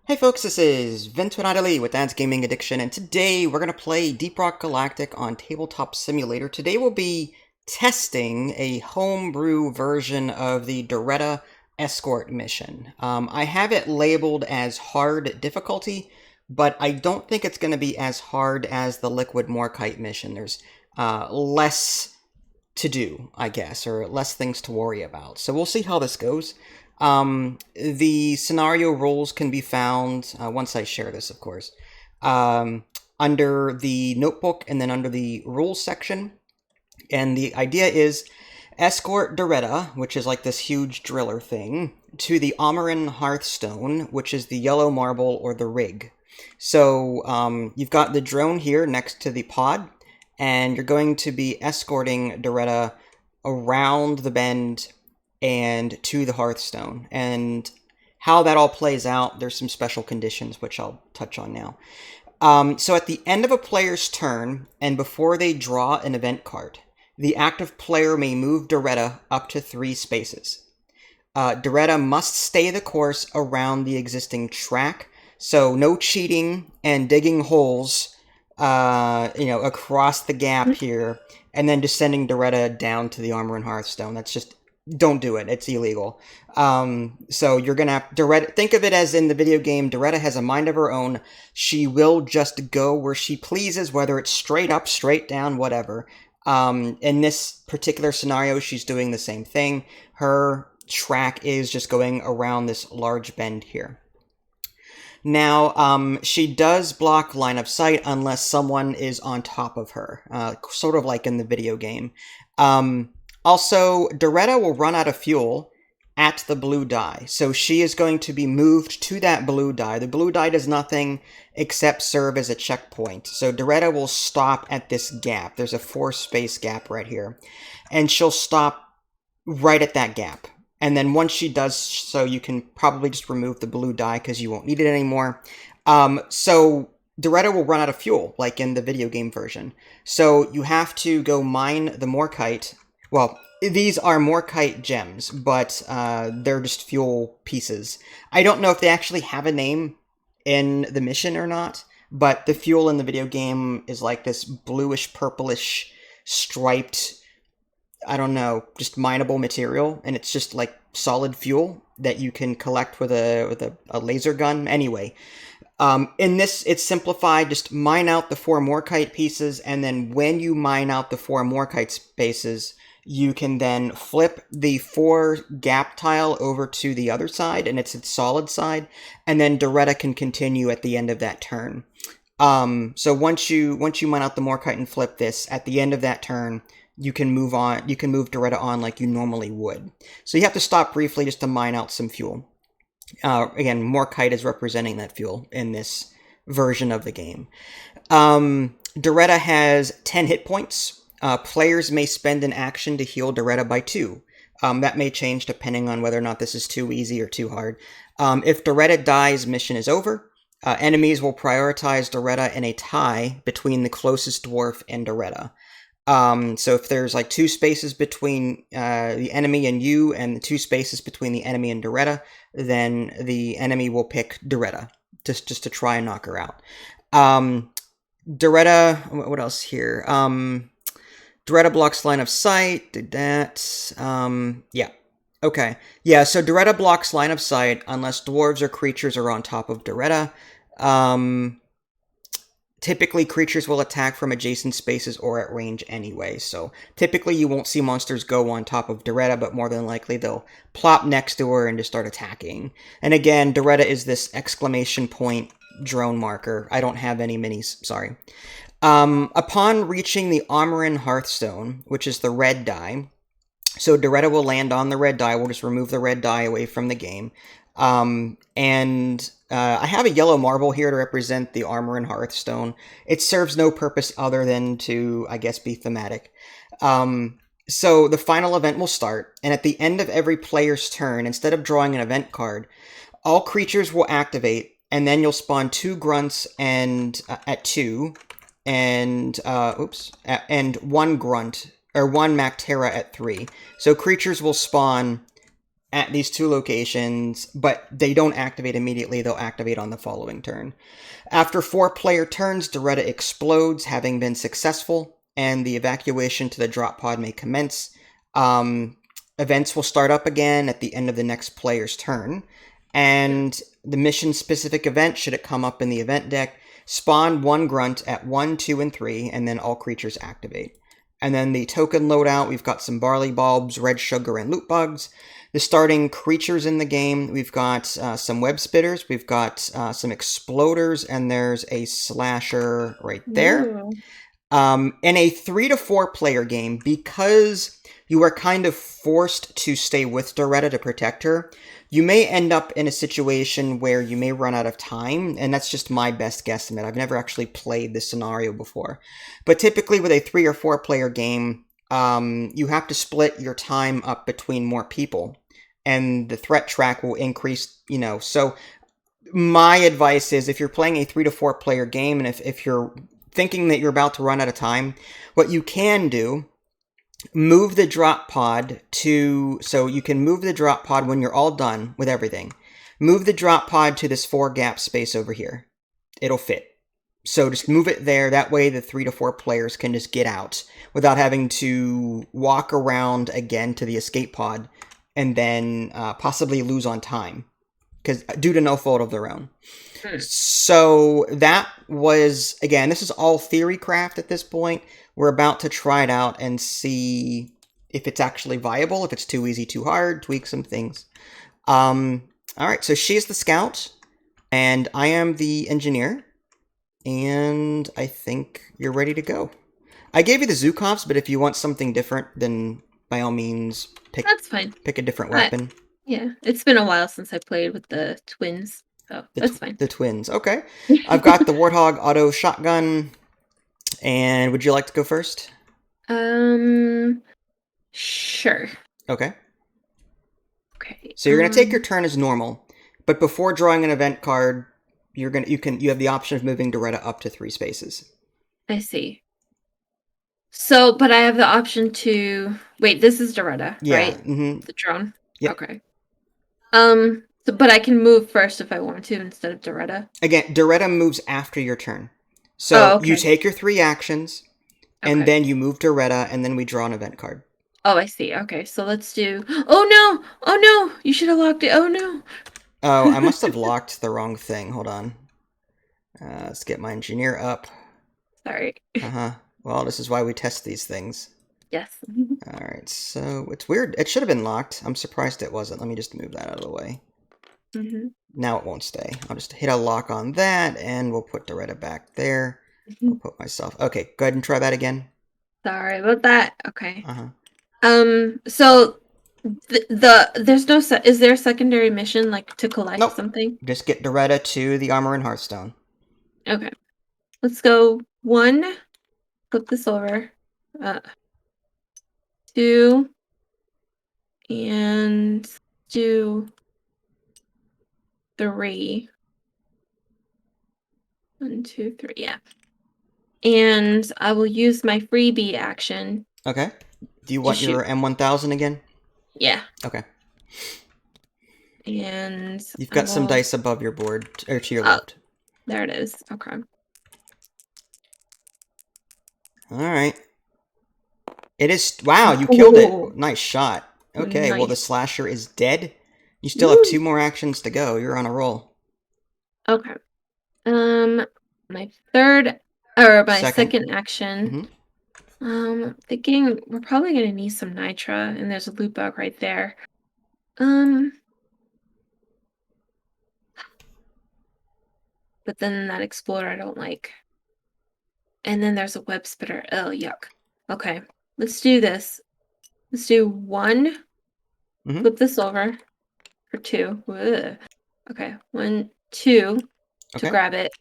Hey folks, this is Vince Lee with Dad's Gaming Addiction, and today we're going to play Deep Rock Galactic on Tabletop Simulator. Today we'll be testing a homebrew version of the Doretta Escort mission. I have it labeled as hard difficulty, but I don't think it's going to be as hard as the Liquid Morkite mission. There's less to do, I guess, or less things to worry about. So we'll see how this goes. The scenario rules can be found, once I share this, of course, under the notebook and then under the rules section. And the idea is escort Doretta, which is like this huge driller thing, to the Hearthstone, which is the yellow marble or the rig. So you've got the drone here next to the pod, and you're going to be escorting Doretta around the bend and to the Hearthstone. And how that all plays out, there's some special conditions, which I'll touch on now. So at the end of a player's turn, and before they draw an event card, the active player may move Doretta up to 3 spaces. Doretta must stay the course around the existing track, so no cheating and digging holes, across the gap here, and then just sending Doretta down to the Armor and Hearthstone. That's just, don't do it. It's illegal. So you're gonna have Doretta. Think of it as in the video game, Doretta has a mind of her own. She will just go where she pleases, whether it's straight up, straight down, whatever. In this particular scenario, she's doing the same thing. Her track is just going around this large bend here. Now, she does block line of sight unless someone is on top of her, sort of like in the video game. Also, Doretta will run out of fuel at the blue die, so she is going to be moved to that blue die. The blue die does nothing except serve as a checkpoint, so Doretta will stop at this gap. There's a 4-space gap right here, and she'll stop right at that gap. And then once she does so, you can probably just remove the blue die because you won't need it anymore. So Doretta will run out of fuel, like in the video game version. So you have to go mine the Morkite. Well, these are Morkite gems, but they're just fuel pieces. I don't know if they actually have a name in the mission or not, but the fuel in the video game is like this bluish, purplish, striped, I don't know, just mineable material, and it's just like solid fuel that you can collect with a laser gun. Anyway, in this, it's simplified. Just mine out the 4 Morkite pieces, and then when you mine out the 4 Morkite spaces, you can then flip the 4 gap tile over to the other side, and it's its solid side, and then Doretta can continue at the end of that turn. So once you mine out the Morkite and flip this, at the end of that turn, you can move on. You can move Doretta on like you normally would. So you have to stop briefly just to mine out some fuel. Again, Morkite is representing that fuel in this version of the game. Doretta has 10 hit points. Players may spend an action to heal Doretta by 2. That may change depending on whether or not this is too easy or too hard. If Doretta dies, mission is over. Enemies will prioritize Doretta in a tie between the closest dwarf and Doretta. So if there's like 2 spaces between the enemy and you, and the 2 spaces between the enemy and Doretta, then the enemy will pick Doretta just to try and knock her out. Doretta, what else here? Doretta blocks line of sight. Did that? Yeah. Okay. Yeah. So Doretta blocks line of sight unless dwarves or creatures are on top of Doretta. Typically, creatures will attack from adjacent spaces or at range anyway, so typically you won't see monsters go on top of Doretta, but more than likely they'll plop next to her and just start attacking. And again, Doretta is this exclamation point drone marker. I don't have any minis, sorry. Upon reaching the Armor and Hearthstone, which is the red die, so Doretta will land on the red die. We'll just remove the red die away from the game. I have a yellow marble here to represent the Armor and Hearthstone. It serves no purpose other than to, I guess, be thematic. So the final event will start, and at the end of every player's turn, instead of drawing an event card, all creatures will activate, and then you'll spawn 2 grunts and at 2, and and 1 grunt or 1 Mactera at 3. So creatures will spawn at these 2 locations, but they don't activate immediately. They'll activate on the following turn. After 4 player turns, Doretta explodes, having been successful, and the evacuation to the drop pod may commence. Events will start up again at the end of the next player's turn, and the mission-specific event, should it come up in the event deck, spawn 1 grunt at 1, 2, and 3, and then all creatures activate. And then the token loadout, we've got some barley bulbs, red sugar, and loot bugs. The starting creatures in the game, we've got some web spitters, we've got some exploders, and there's a slasher right there. In a 3 to 4 player game, because you are kind of forced to stay with Doretta to protect her, you may end up in a situation where you may run out of time, and that's just my best guesstimate. I've never actually played this scenario before. But typically with a 3 or 4 player game, you have to split your time up between more people, and the threat track will increase, So my advice is, if you're playing a 3 to 4 player game, and if you're thinking that you're about to run out of time, what you can do, move the drop pod so you can move the drop pod when you're all done with everything. Move the drop pod to this 4 gap space over here. It'll fit. So just move it there. That way the 3 to 4 players can just get out without having to walk around again to the escape pod and then possibly lose on time, because due to no fault of their own. So that was, again, this is all theory craft at this point. We're about to try it out and see if it's actually viable, if it's too easy, too hard, tweak some things. All right, so she's the scout, and I am the engineer, and I think you're ready to go. I gave you the Zukovs, but if you want something different, then by all means, That's fine. Pick a different weapon. Yeah, it's been a while since I played with the twins, so that's fine. The twins, okay. I've got the Warthog auto shotgun. And would you like to go first? Sure. Okay. Okay. So you're gonna take your turn as normal, but before drawing an event card, you have the option of moving Doretta up to 3 spaces. I see. So, but I have the option to wait. This is Doretta, right? Mm-hmm. The drone. Yep. Okay. But I can move first if I want to instead of Doretta. Again, Doretta moves after your turn. So okay. You take your 3 actions, and then you move Doretta, and then we draw an event card. Oh, I see. Okay, so let's do... Oh, no! Oh, no! You should have locked it. Oh, no! Oh, I must have locked the wrong thing. Hold on. Let's get my engineer up. Sorry. Uh-huh. Well, this is why we test these things. Yes. Alright, so it's weird. It should have been locked. I'm surprised it wasn't. Let me just move that out of the way. Now it won't stay. I'll just hit a lock on that, and we'll put Doretta back there. I'll put myself... Okay, go ahead and try that again. Sorry about that. Okay. Uh-huh. So there's no... Is there a secondary mission, like, to collect something? Just get Doretta to the armor in Hearthstone. Okay. Let's go 1. Flip this over. 2. And do 3. 1, 2, 3. Yeah. And I will use my freebie action. Okay. Do you want your M1000 again? Yeah. Okay. And you've got some dice above your board, or to your left. There it is. Okay. Alright. It is... Wow, you killed it. Nice shot. Okay, well, the slasher is dead. You still have 2 more actions to go. You're on a roll. Okay. My second action. I'm thinking we're probably gonna need some nitra, and there's a loot bug right there. But then that explorer I don't like. And then there's a web spitter. Oh, yuck. Okay, let's do this. Let's do 1. Flip this over for 2. Ugh. Okay, 1, 2 to grab it.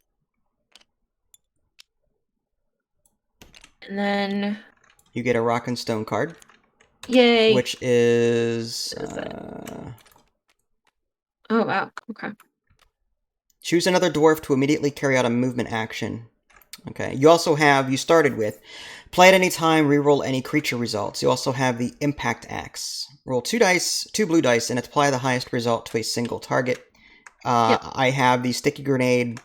And then... You get a rock and stone card. Yay! Which is... Oh, wow. Okay. Choose another dwarf to immediately carry out a movement action. Okay. You also have... You started with Play at any time, reroll any creature results. You also have the Impact Axe. Roll 2 dice, 2 blue dice, and apply the highest result to a single target. Yep. I have the Sticky Grenade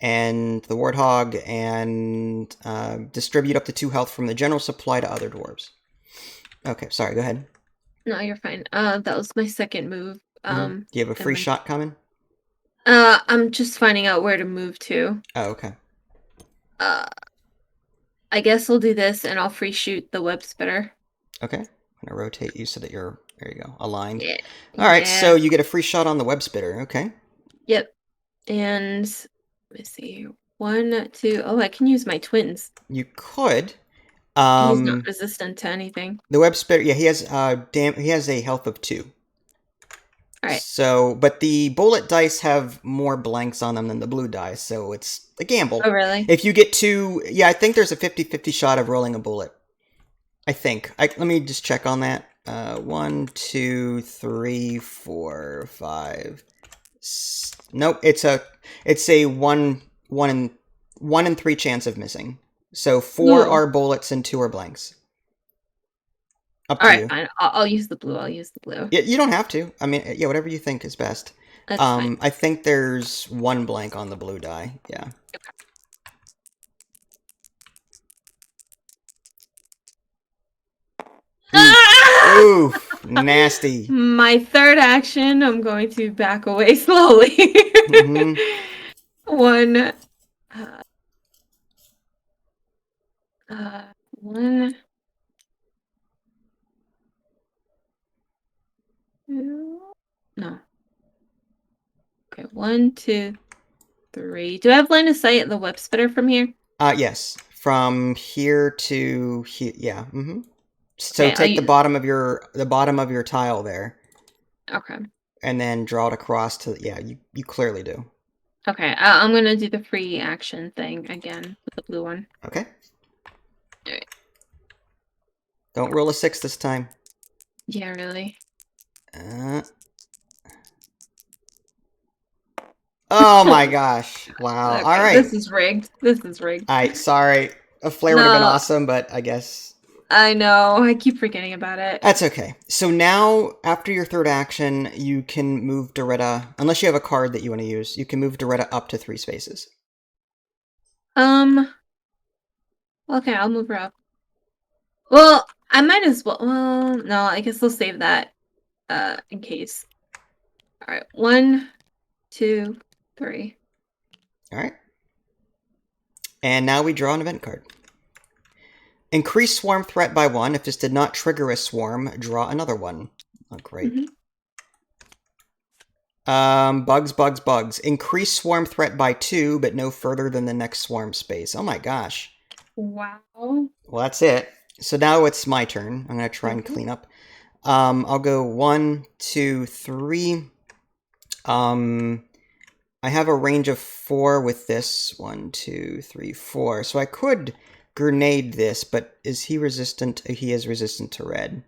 and the Warthog, and distribute up to 2 health from the general supply to other dwarves. Okay, sorry, go ahead. No, you're fine. That was my second move. Do you have a free shot coming? I'm just finding out where to move to. Oh, okay. I guess I'll do this and I'll free shoot the web spitter. Okay. I'm going to rotate you so that you're, there you go, aligned. Yeah. Alright, so you get a free shot on the web spitter. Okay. Yep. And let me see. 1, 2. Oh, I can use my twins. You could. He's not resistant to anything. The web spitter, yeah, he has he has a health of 2. Alright. So, but the bullet dice have more blanks on them than the blue dice, so it's a gamble. Oh, really? If you get 2, yeah, I think there's a 50-50 shot of rolling a bullet. I think. Let me just check on that. 1, 2, 3, 4, 5. Nope, it's a 1 in 3 chance of missing. So 4 Ooh. are bullets and 2 are blanks. Up to Alright, you. fine. I'll use the blue. I'll use the blue. Yeah, you don't have to. I mean, yeah, whatever you think is best. That's fine. I think there's 1 blank on the blue die. Yeah. Ah! Oof, nasty. My third action, I'm going to back away slowly. Mm-hmm. 1. 1. 2. No. Okay, 1, 2, 3. Do I have line of sight at the web spitter from here? Yes. From here to here. Yeah. Mm-hmm. So Okay, take the bottom of your tile there. Okay. And then draw it across to, yeah, you clearly do. Okay, I'm gonna do the free action thing again with the blue one. Okay. Alright. Don't roll a 6 this time. Yeah, really. Oh my gosh. Wow. Okay, All right. This is rigged. This is rigged. All right, sorry. A flare would have been awesome, but I guess... I know. I keep forgetting about it. That's okay. So now, after your third action, you can move Doretta, unless you have a card that you want to use, you can move Doretta up to 3 spaces. Okay, I'll move her up. Well, I might as well. Well, no, I guess I'll save that in case. All right, 1, 2, 3. All right. And now we draw an event card. Increase swarm threat by 1. If this did not trigger a swarm, draw another one. Oh, great. Bugs. Increase swarm threat by 2, but no further than the next swarm space. Oh my gosh. Wow. Well, that's it. So now it's my turn. I'm going to try and clean up. I'll go 1, 2, 3. I have a range of 4 with this. 1, 2, 3, 4. So I could grenade this, but is he resistant? He is resistant to red.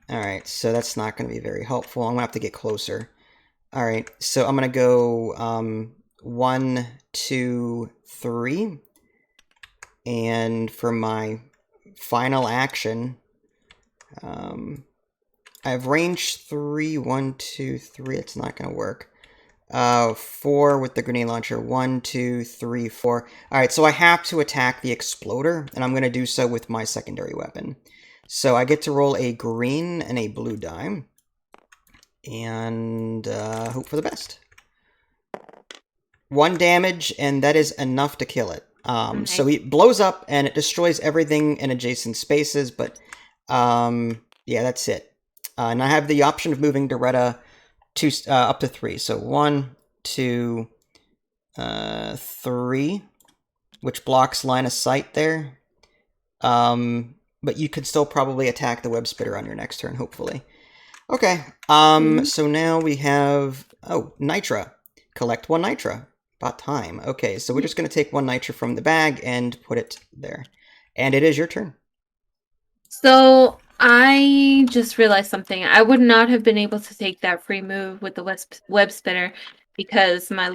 Alright, so that's not going to be very helpful. I'm going to have to get closer. Alright, so I'm going to go 1, 2, 3. And for my final action, I have range 3, 1, 2, 3. It's not going to work. 4 with the grenade launcher. 1, 2, 3, 4. Alright, so I have to attack the exploder, and I'm going to do so with my secondary weapon. So I get to roll a green and a blue die, and hope for the best. 1 damage, and that is enough to kill it. So he blows up, and it destroys everything in adjacent spaces, but yeah, that's it. And I have the option of moving Doretta up to 3. So 1, 2, 3, which blocks line of sight there. But you could still probably attack the web spitter on your next turn, hopefully. Okay. So now we have Nitra. Collect 1 Nitra. About time. Okay, so we're just going to take 1 Nitra from the bag and put it there. And it is your turn. So I just realized something. I would not have been able to take that free move with the web spinner because my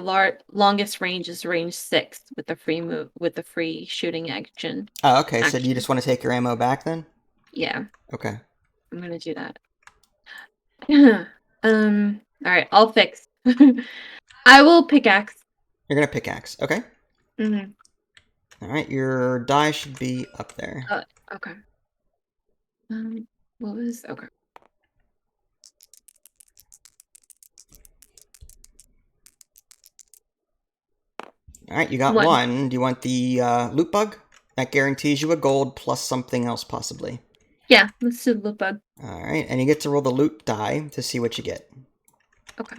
longest range is range 6 with the free move with the free shooting action. Oh, okay. So do you just want to take your ammo back then? Yeah. Okay. I'm gonna do that. All right, I'll fix. I will pickaxe. You're gonna pickaxe. Okay. Mm-hmm. All right. Your die should be up there. Okay. What was okay? All right. You got one. Do you want the loot bug? That guarantees you a gold plus something else possibly. Yeah, let's do the loot bug. All right, and you get to roll the loot die to see what you get. Okay.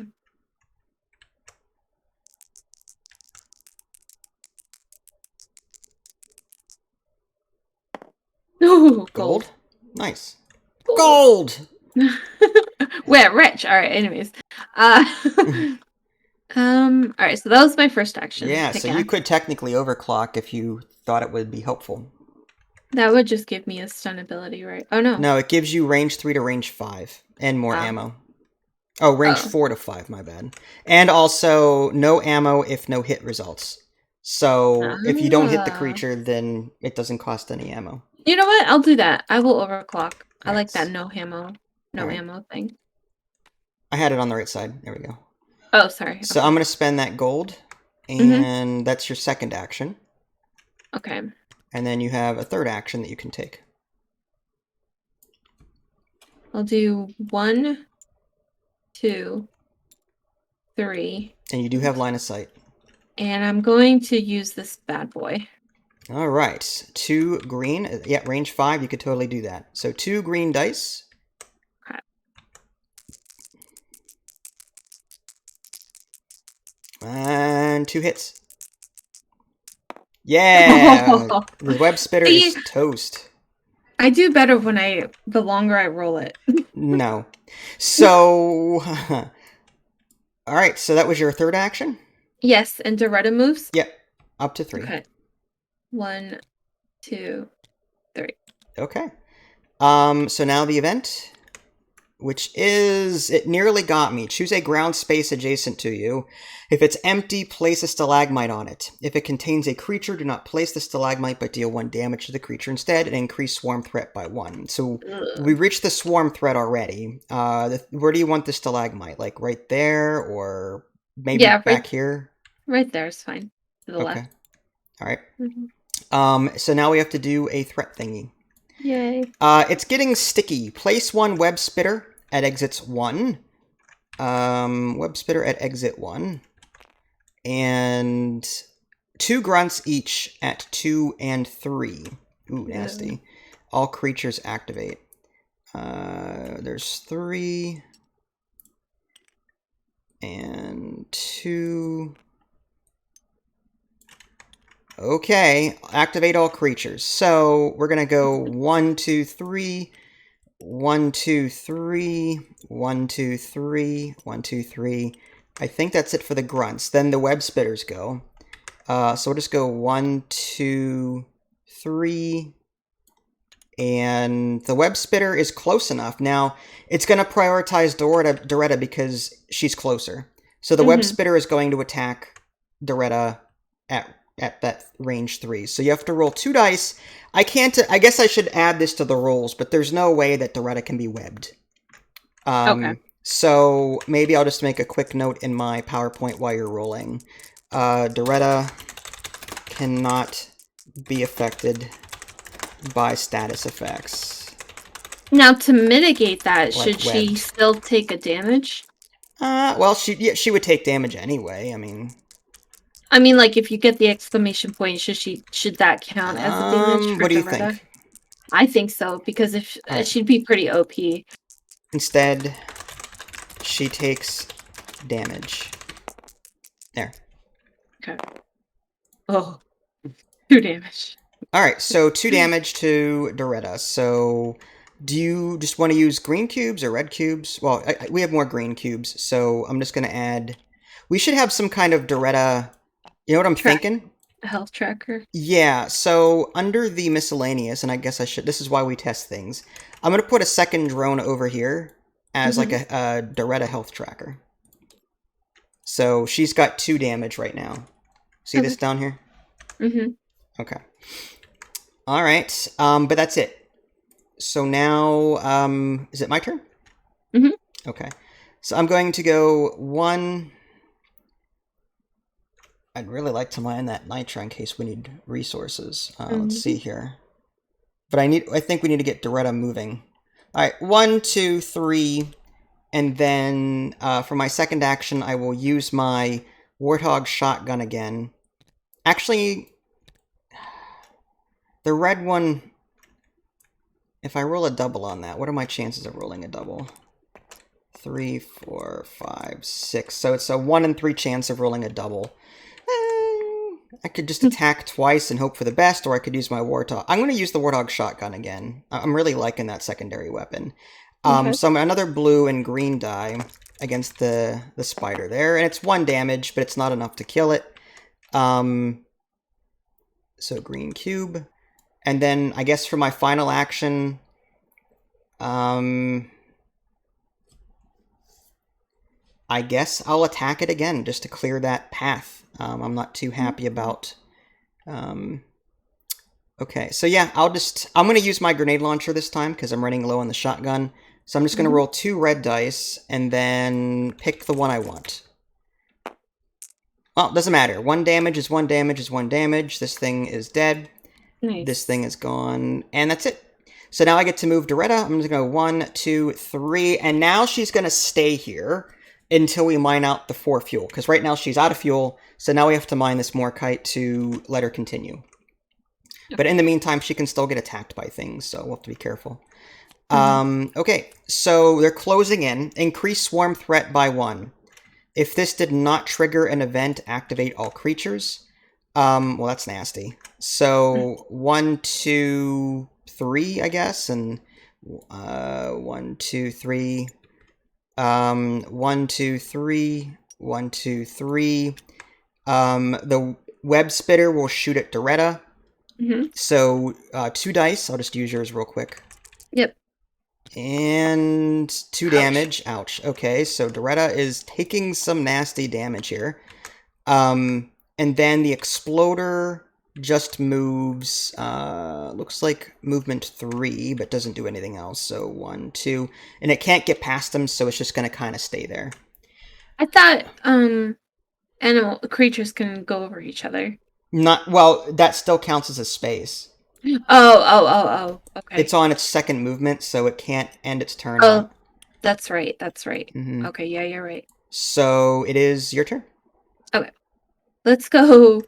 Ooh, gold. Nice. Gold! We're rich. All right, anyways. All right, so that was my first action. Yeah, so you could technically overclock if you thought it would be helpful. That would just give me a stun ability, right? Oh, no. No, it gives you range 3 to range 5 and more ammo. Oh, range 4 to 5, my bad. And also, no ammo if no hit results. So, if you don't hit the creature, then it doesn't cost any ammo. You know what? I'll do that. I will overclock. I like that no ammo thing. I had it on the right side. There we go. Oh, sorry. So I'm going to spend that gold, and that's your second action. Okay. And then you have a third action that you can take. I'll do 1, 2, 3. And you do have line of sight. And I'm going to use this bad boy. All right. 2 green. Yeah, range 5, you could totally do that. So 2 green dice. Okay. And 2 hits. Yeah! The web spitter is toast. I do better when the longer I roll it. No. So, all right, so that was your third action? Yes, and Doretta moves? Yep, up to 3. Okay. 1, 2, 3. Okay. So now the event, which is, it nearly got me. Choose a ground space adjacent to you. If it's empty, place a stalagmite on it. If it contains a creature, do not place the stalagmite, but deal 1 damage to the creature instead, and increase swarm threat by 1. So we reached the swarm threat already. Where do you want the stalagmite? Like right there, or maybe back here? Right there is fine. To the left. All right. So now we have to do a threat thingy. Yay. It's getting sticky. Place 1 web spitter at exits 1. Web spitter at exit 1. And 2 grunts each at 2 and 3. Ooh, nasty. All creatures activate. There's 3. And 2. Okay, activate all creatures. So we're gonna go 1, 2, 3, 1, 2, 3, 1, 2, 3, 1, 2, 3. I think that's it for the grunts. Then the web spitters go. So we'll just go 1, 2, 3. And the web spitter is close enough. Now, it's going to prioritize Doretta because she's closer. So the web spitter is going to attack Doretta at that range 3. So you have to roll 2 dice. I guess I should add this to the rolls, but there's no way that Doretta can be webbed. Okay. So maybe I'll just make a quick note in my PowerPoint while you're rolling. Doretta cannot be affected by status effects. Now, to mitigate that, should she still take a damage? Well, she would take damage anyway. I mean, like, if you get the exclamation point, should that count as a damage for what do you Doretta? think? I think so, because if she'd be pretty OP. Instead, she takes damage. There. Okay. Oh, 2 damage. Alright, so 2 damage to Doretta. So, do you just want to use green cubes or red cubes? Well, we have more green cubes, so I'm just going to add... We should have some kind of Doretta... You know what I'm thinking? A health tracker? Yeah, so under the miscellaneous, and I guess I should... This is why we test things. I'm going to put a second drone over here as like a Doretta health tracker. So she's got 2 damage right now. See this down here? Mm-hmm. Okay. All right. But that's it. So now, is it my turn? Mm-hmm. Okay. So I'm going to go 1. I'd really like to mine that nitra in case we need resources. Let's see here. But I think we need to get Doretta moving. All right, 1, 2, 3, and then for my second action, I will use my Warthog shotgun again. Actually, the red one. If I roll a double on that, what are my chances of rolling a double? 3, 4, 5, 6. So it's a 1 in 3 chance of rolling a double. I could just attack twice and hope for the best, or I could use my Warthog. I'm going to use the Warthog shotgun again. I'm really liking that secondary weapon. Okay. So another blue and green die against the spider there, and it's 1 damage, but it's not enough to kill it. So green cube, and then I guess for my final action, I guess I'll attack it again just to clear that path. I'm not too happy about. Okay, so yeah, I'm going to use my grenade launcher this time because I'm running low on the shotgun. So I'm just going to roll 2 red dice and then pick the one I want. Well, it doesn't matter. 1 damage is 1 damage is 1 damage. This thing is dead. Nice. This thing is gone, and that's it. So now I get to move Doretta. I'm just going to go 1, 2, 3, and now she's going to stay here until we mine out the 4 fuel, because right now she's out of fuel, so now we have to mine this Morkite to let her continue. Yep. But in the meantime, she can still get attacked by things, so we'll have to be careful. Okay, so they're closing in. Increase swarm threat by 1. If this did not trigger an event, activate all creatures. Well, that's nasty. So 1, 2, 3, I guess, and 1, 2, 3... 1, 2, 3, 1, 2, 3. The web spitter will shoot at Doretta. So 2 dice. I'll just use yours real quick. Yep. And 2 damage. Ouch. Okay, so Doretta is taking some nasty damage here. And then the exploder just moves, looks like movement 3, but doesn't do anything else. So 1, 2, and it can't get past them, so it's just going to kind of stay there. I thought, animal creatures can go over each other. Not, well, that still counts as a space. Oh, okay. It's on its second movement, so it can't end its turn. Oh, that's right. Mm-hmm. Okay, yeah, you're right. So it is your turn. Okay. Let's go.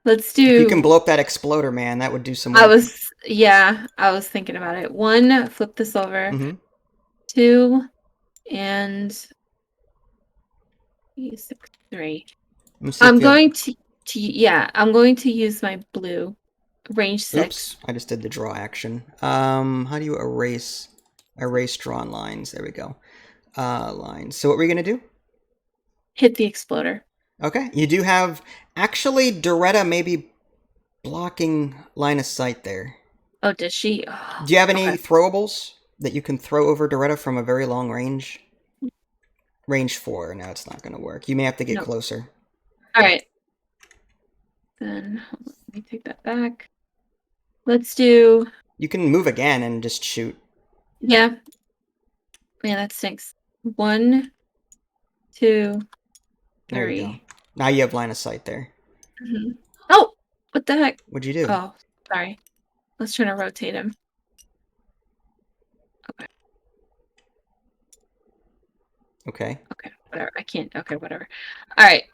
Let's do... If you can blow up that exploder, man, that would do some work. I was thinking about it. 1, flip this over. 2, and 6, 3. I'm going to use my blue. Range 6. Oops, I just did the draw action. How do you erase drawn lines? There we go. Lines. So what were you going to do? Hit the exploder. Okay, you do have... Actually, Doretta may be blocking line of sight there. Oh, does she? Oh, do you have any throwables that you can throw over Doretta from a very long range? Range 4. No, it's not going to work. You may have to get closer. All right. Then let me take that back. Let's do... You can move again and just shoot. Yeah. Man, that stinks. 1, 2, 3. There you go. Now you have line of sight there. Oh! What the heck? What'd you do? Oh, sorry. Let's try to rotate him. Okay. Okay, whatever. I can't. Okay, whatever. All right.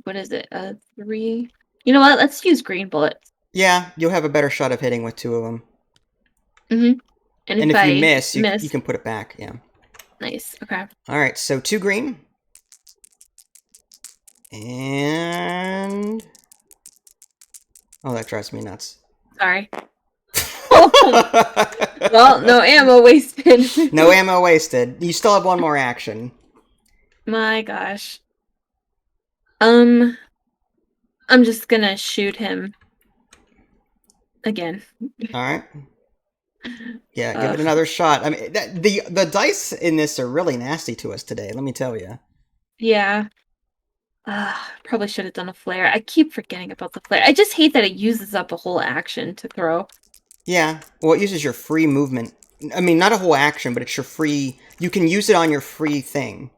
What is it? 3. You know what? Let's use green bullets. Yeah, you'll have a better shot of hitting with 2 of them. And if you miss, you can put it back. Yeah. Nice. Okay. All right. So 2 green. And... Oh, that drives me nuts. Sorry. Well, no ammo wasted. No ammo wasted. You still have 1 more action. My gosh. I'm just gonna shoot him again. All right. Yeah, give it another shot. I mean, the dice in this are really nasty to us today. Let me tell you. Yeah. Probably should have done a flare. I keep forgetting about the flare. I just hate that it uses up a whole action to throw. Yeah, well, it uses your free movement. I mean, not a whole action, but it's your free... You can use it on your free thing.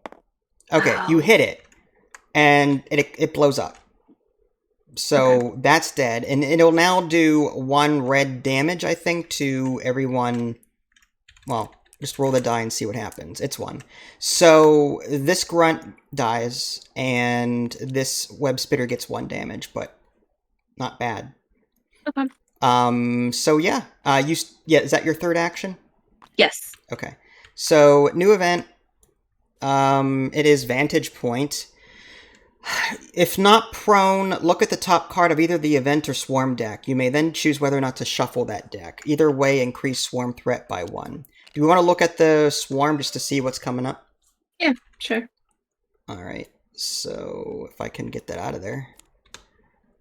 Okay, you Oh, hit it, and it blows up. okay. So that's dead, and it'll now do 1 red damage, I think, to everyone. Well, just roll the die and see what happens. It's 1. So this grunt dies, and this web spitter gets 1 damage, but not bad. Okay. So yeah, yeah, is that your third action? Yes. Okay. So new event. It is Vantage Point. If not prone, look at the top card of either the event or swarm deck. You may then choose whether or not to shuffle that deck. Either way, increase swarm threat by 1. Do we want to look at the swarm just to see what's coming up? Yeah, sure. Alright, so if I can get that out of there.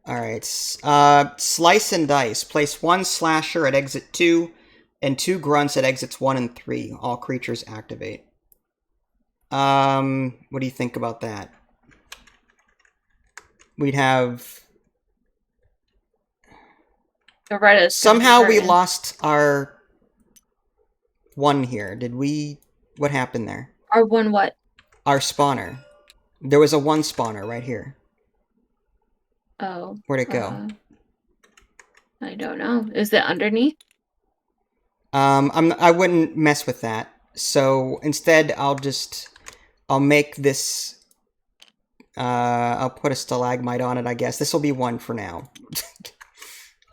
Alright, Slice and Dice. Place 1 Slasher at exit 2 and 2 Grunts at exits 1 and 3. All creatures activate. What do you think about that? We'd have... Doretta's gonna be Somehow we hurting. lost our 1 here. Did we... What happened there? Our one what? Our spawner. There was a 1 spawner right here. Oh. Where'd it go? I don't know. Is it underneath? I wouldn't mess with that. So instead, I'll make this... I'll put a stalagmite on it, I guess. This will be 1 for now.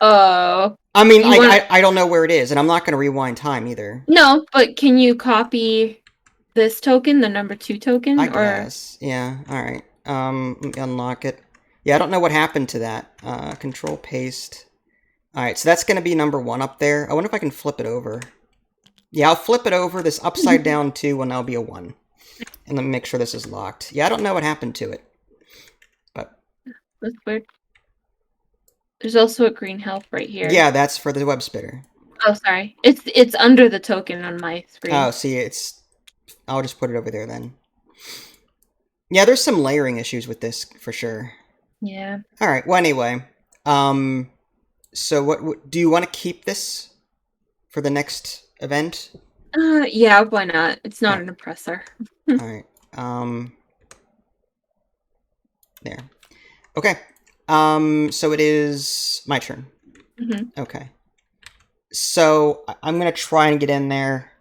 Oh. I mean, I don't know where it is, and I'm not going to rewind time either. No, but can you copy this token, the number 2 token? I guess. Yeah, alright. Let me unlock it. Yeah, I don't know what happened to that. Control paste. Alright, so that's going to be number 1 up there. I wonder if I can flip it over. Yeah, I'll flip it over. This upside down 2 will now be a 1. And let me make sure this is locked. Yeah, I don't know what happened to it. But That's weird. There's also a green health right here. yeah, that's for the web spitter. Oh, sorry. It's under the token on my screen. Oh, see, it's... I'll just put it over there then. Yeah, there's some layering issues with this, for sure. Yeah. Alright, well, anyway. So what do you want to keep this for the next event? Yeah, why not? It's not an oppressor. Alright, there. Okay. So it is my turn. Mm-hmm. Okay. So I'm gonna try and get in there.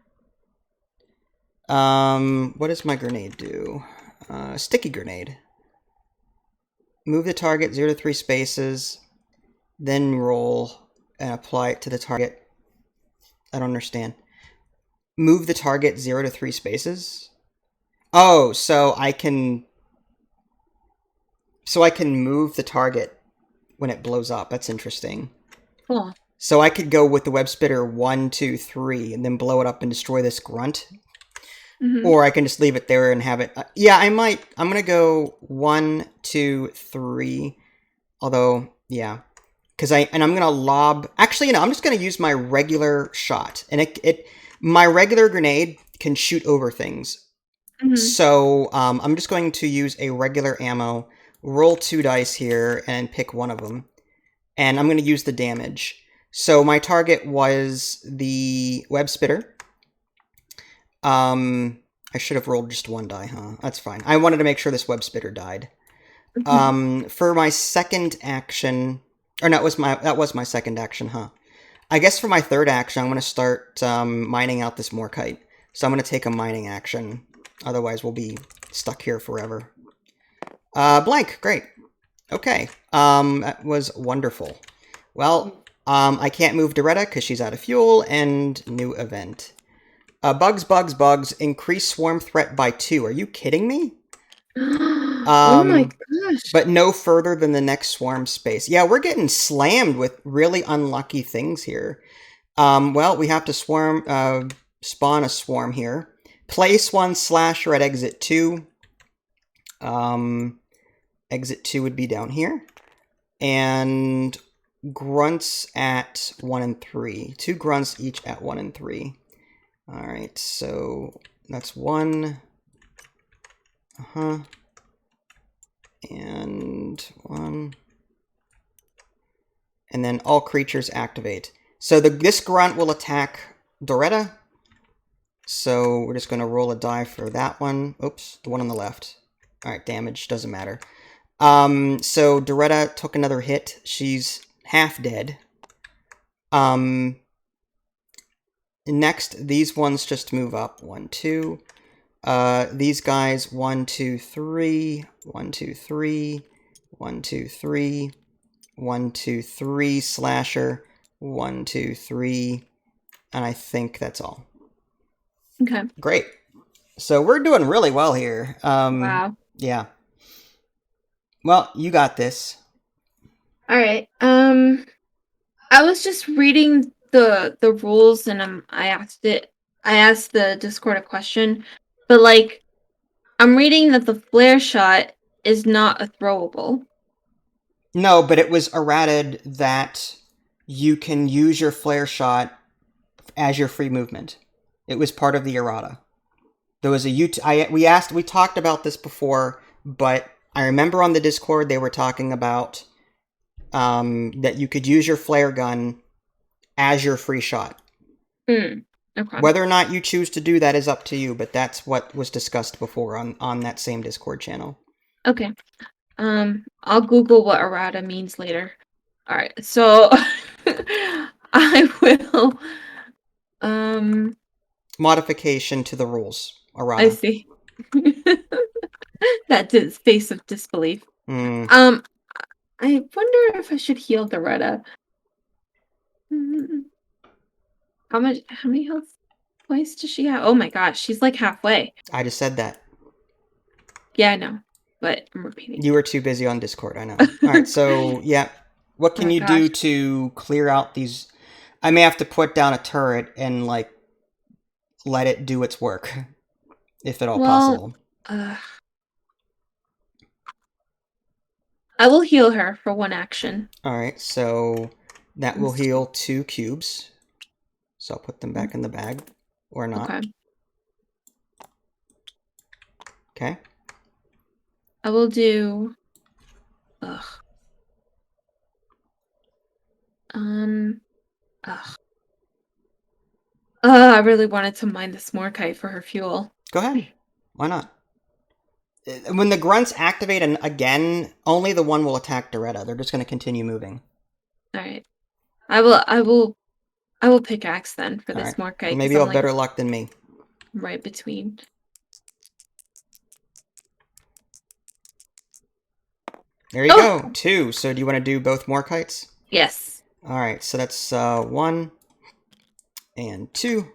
What does my grenade do? Sticky grenade. Move the target 0 to 3 spaces, then roll and apply it to the target. I don't understand. Move the target 0 to 3 spaces? Oh, so I can move the target when it blows up. That's interesting. Cool. So I could go with the web spitter 1, 2, 3, and then blow it up and destroy this grunt. Mm-hmm. Or I can just leave it there and have it... yeah, I might... I'm going to go 1, 2, 3. Although, yeah. I'm going to lob... Actually, I'm just going to use my regular shot. And my regular grenade can shoot over things. Mm-hmm. So I'm just going to use a regular ammo, roll 2 dice here, and pick one of them. And I'm going to use the damage. So my target was the web spitter. I should have rolled just 1 die, huh? That's fine. I wanted to make sure this web spitter died. Mm-hmm. For my second action... Or no, that was my second action, huh? I guess for my third action, I'm going to start mining out this Morkite. So I'm going to take a mining action. Otherwise, we'll be stuck here forever. Blank. Great. Okay. That was wonderful. Well, I can't move Doretta because she's out of fuel, and new event. Bugs. Increase swarm threat by 2. Are you kidding me? Oh my gosh. But no further than the next swarm space. Yeah, we're getting slammed with really unlucky things here. Well, we have to spawn a swarm here. Place 1 slasher at exit 2. Exit 2 would be down here. And grunts at 1 and 3. 2 grunts each at 1 and 3. Alright, so that's 1. and 1. And then all creatures activate. So this grunt will attack Doretta. So we're just going to roll a die for that one. Oops, the one on the left. All right, damage, doesn't matter. So Doretta took another hit. She's half dead. Next, these ones just move up. 1, 2. These guys, 1, 2, 3. 1, 2, 3. 1, 2, 3. 1, 2, 3. Slasher. 1, 2, 3. And I think that's all. Okay. Great. So we're doing really well here. Wow. Yeah. Well, you got this. All right. I was just reading the rules, and I asked the Discord a question, but like I'm reading that the flare shot is not a throwable. No, but it was errated that you can use your flare shot as your free movement. It was part of the errata. There was we talked about this before, but I remember on the Discord they were talking about that you could use your flare gun as your free shot. Okay. Whether or not you choose to do that is up to you, but that's what was discussed before on that same Discord channel. Okay. I'll Google what errata means later. All right. So I will Modification to the rules. Errata. I see. That face of disbelief. Mm. I wonder if I should heal Doretta. How many health points does she have? Oh my gosh, she's like halfway. I just said that. Yeah, I know, but I'm repeating. You were too busy on Discord, I know. Alright, so, yeah. What can you do to clear out these... I may have to put down a turret and, like, let it do its work. If at all possible. I will heal her for 1 action. Alright, so that will heal 2 cubes. So I'll put them back in the bag. Or not. Okay. I will do... I really wanted to mine the Smorkite for her fuel. Go ahead. Why not? When the grunts activate and again, only the one will attack Doretta. They're just going to continue moving. Alright. I will pickaxe then for this Smorkite. Well, maybe you'll have better luck than me. Right between. There you go. 2. So do you want to do both Morkites? Yes. Alright, so that's 1 and 2.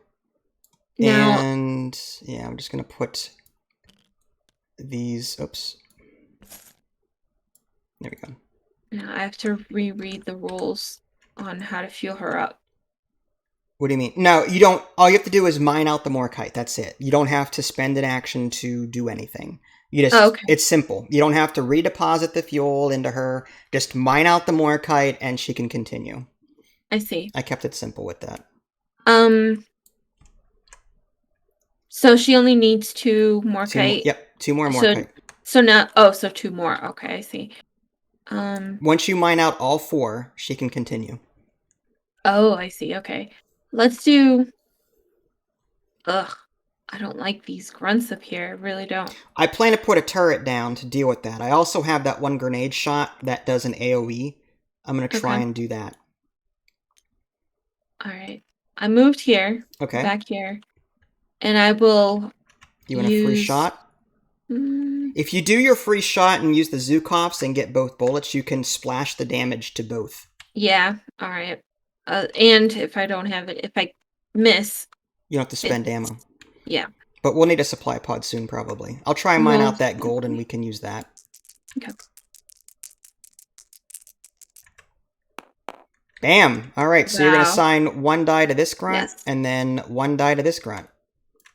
Now, and yeah, I'm just going to put these... Oops. There we go. Now I have to reread the rules on how to fuel her up. What do you mean? No, you don't. All you have to do is mine out the Morkite. That's it. You don't have to spend an action to do anything. You just, It's simple. You don't have to redeposit the fuel into her. Just mine out the Morkite and she can continue. I see. I kept it simple with that. So she only needs 2 Morkite? Yep, 2 more Morkite. So now, so 2 more. Okay, I see. Once you mine out all 4, she can continue. Oh, I see. Okay. Let's do... I don't like these grunts up here. I really don't. I plan to put a turret down to deal with that. I also have that 1 grenade shot that does an AoE. I'm going to try and do that. Alright. I moved here. Okay. Back here. And I will You want a free shot? If you do your free shot and use the Zukovs and get both bullets, you can splash the damage to both. Yeah. Alright. And if I don't have it, if I miss... You don't have to spend ammo. Yeah. But we'll need a supply pod soon, probably. I'll try and mine out that gold, and we can use that. Okay. Bam! Alright, so you're going to assign 1 die to this grunt, yes. and then 1 die to this grunt.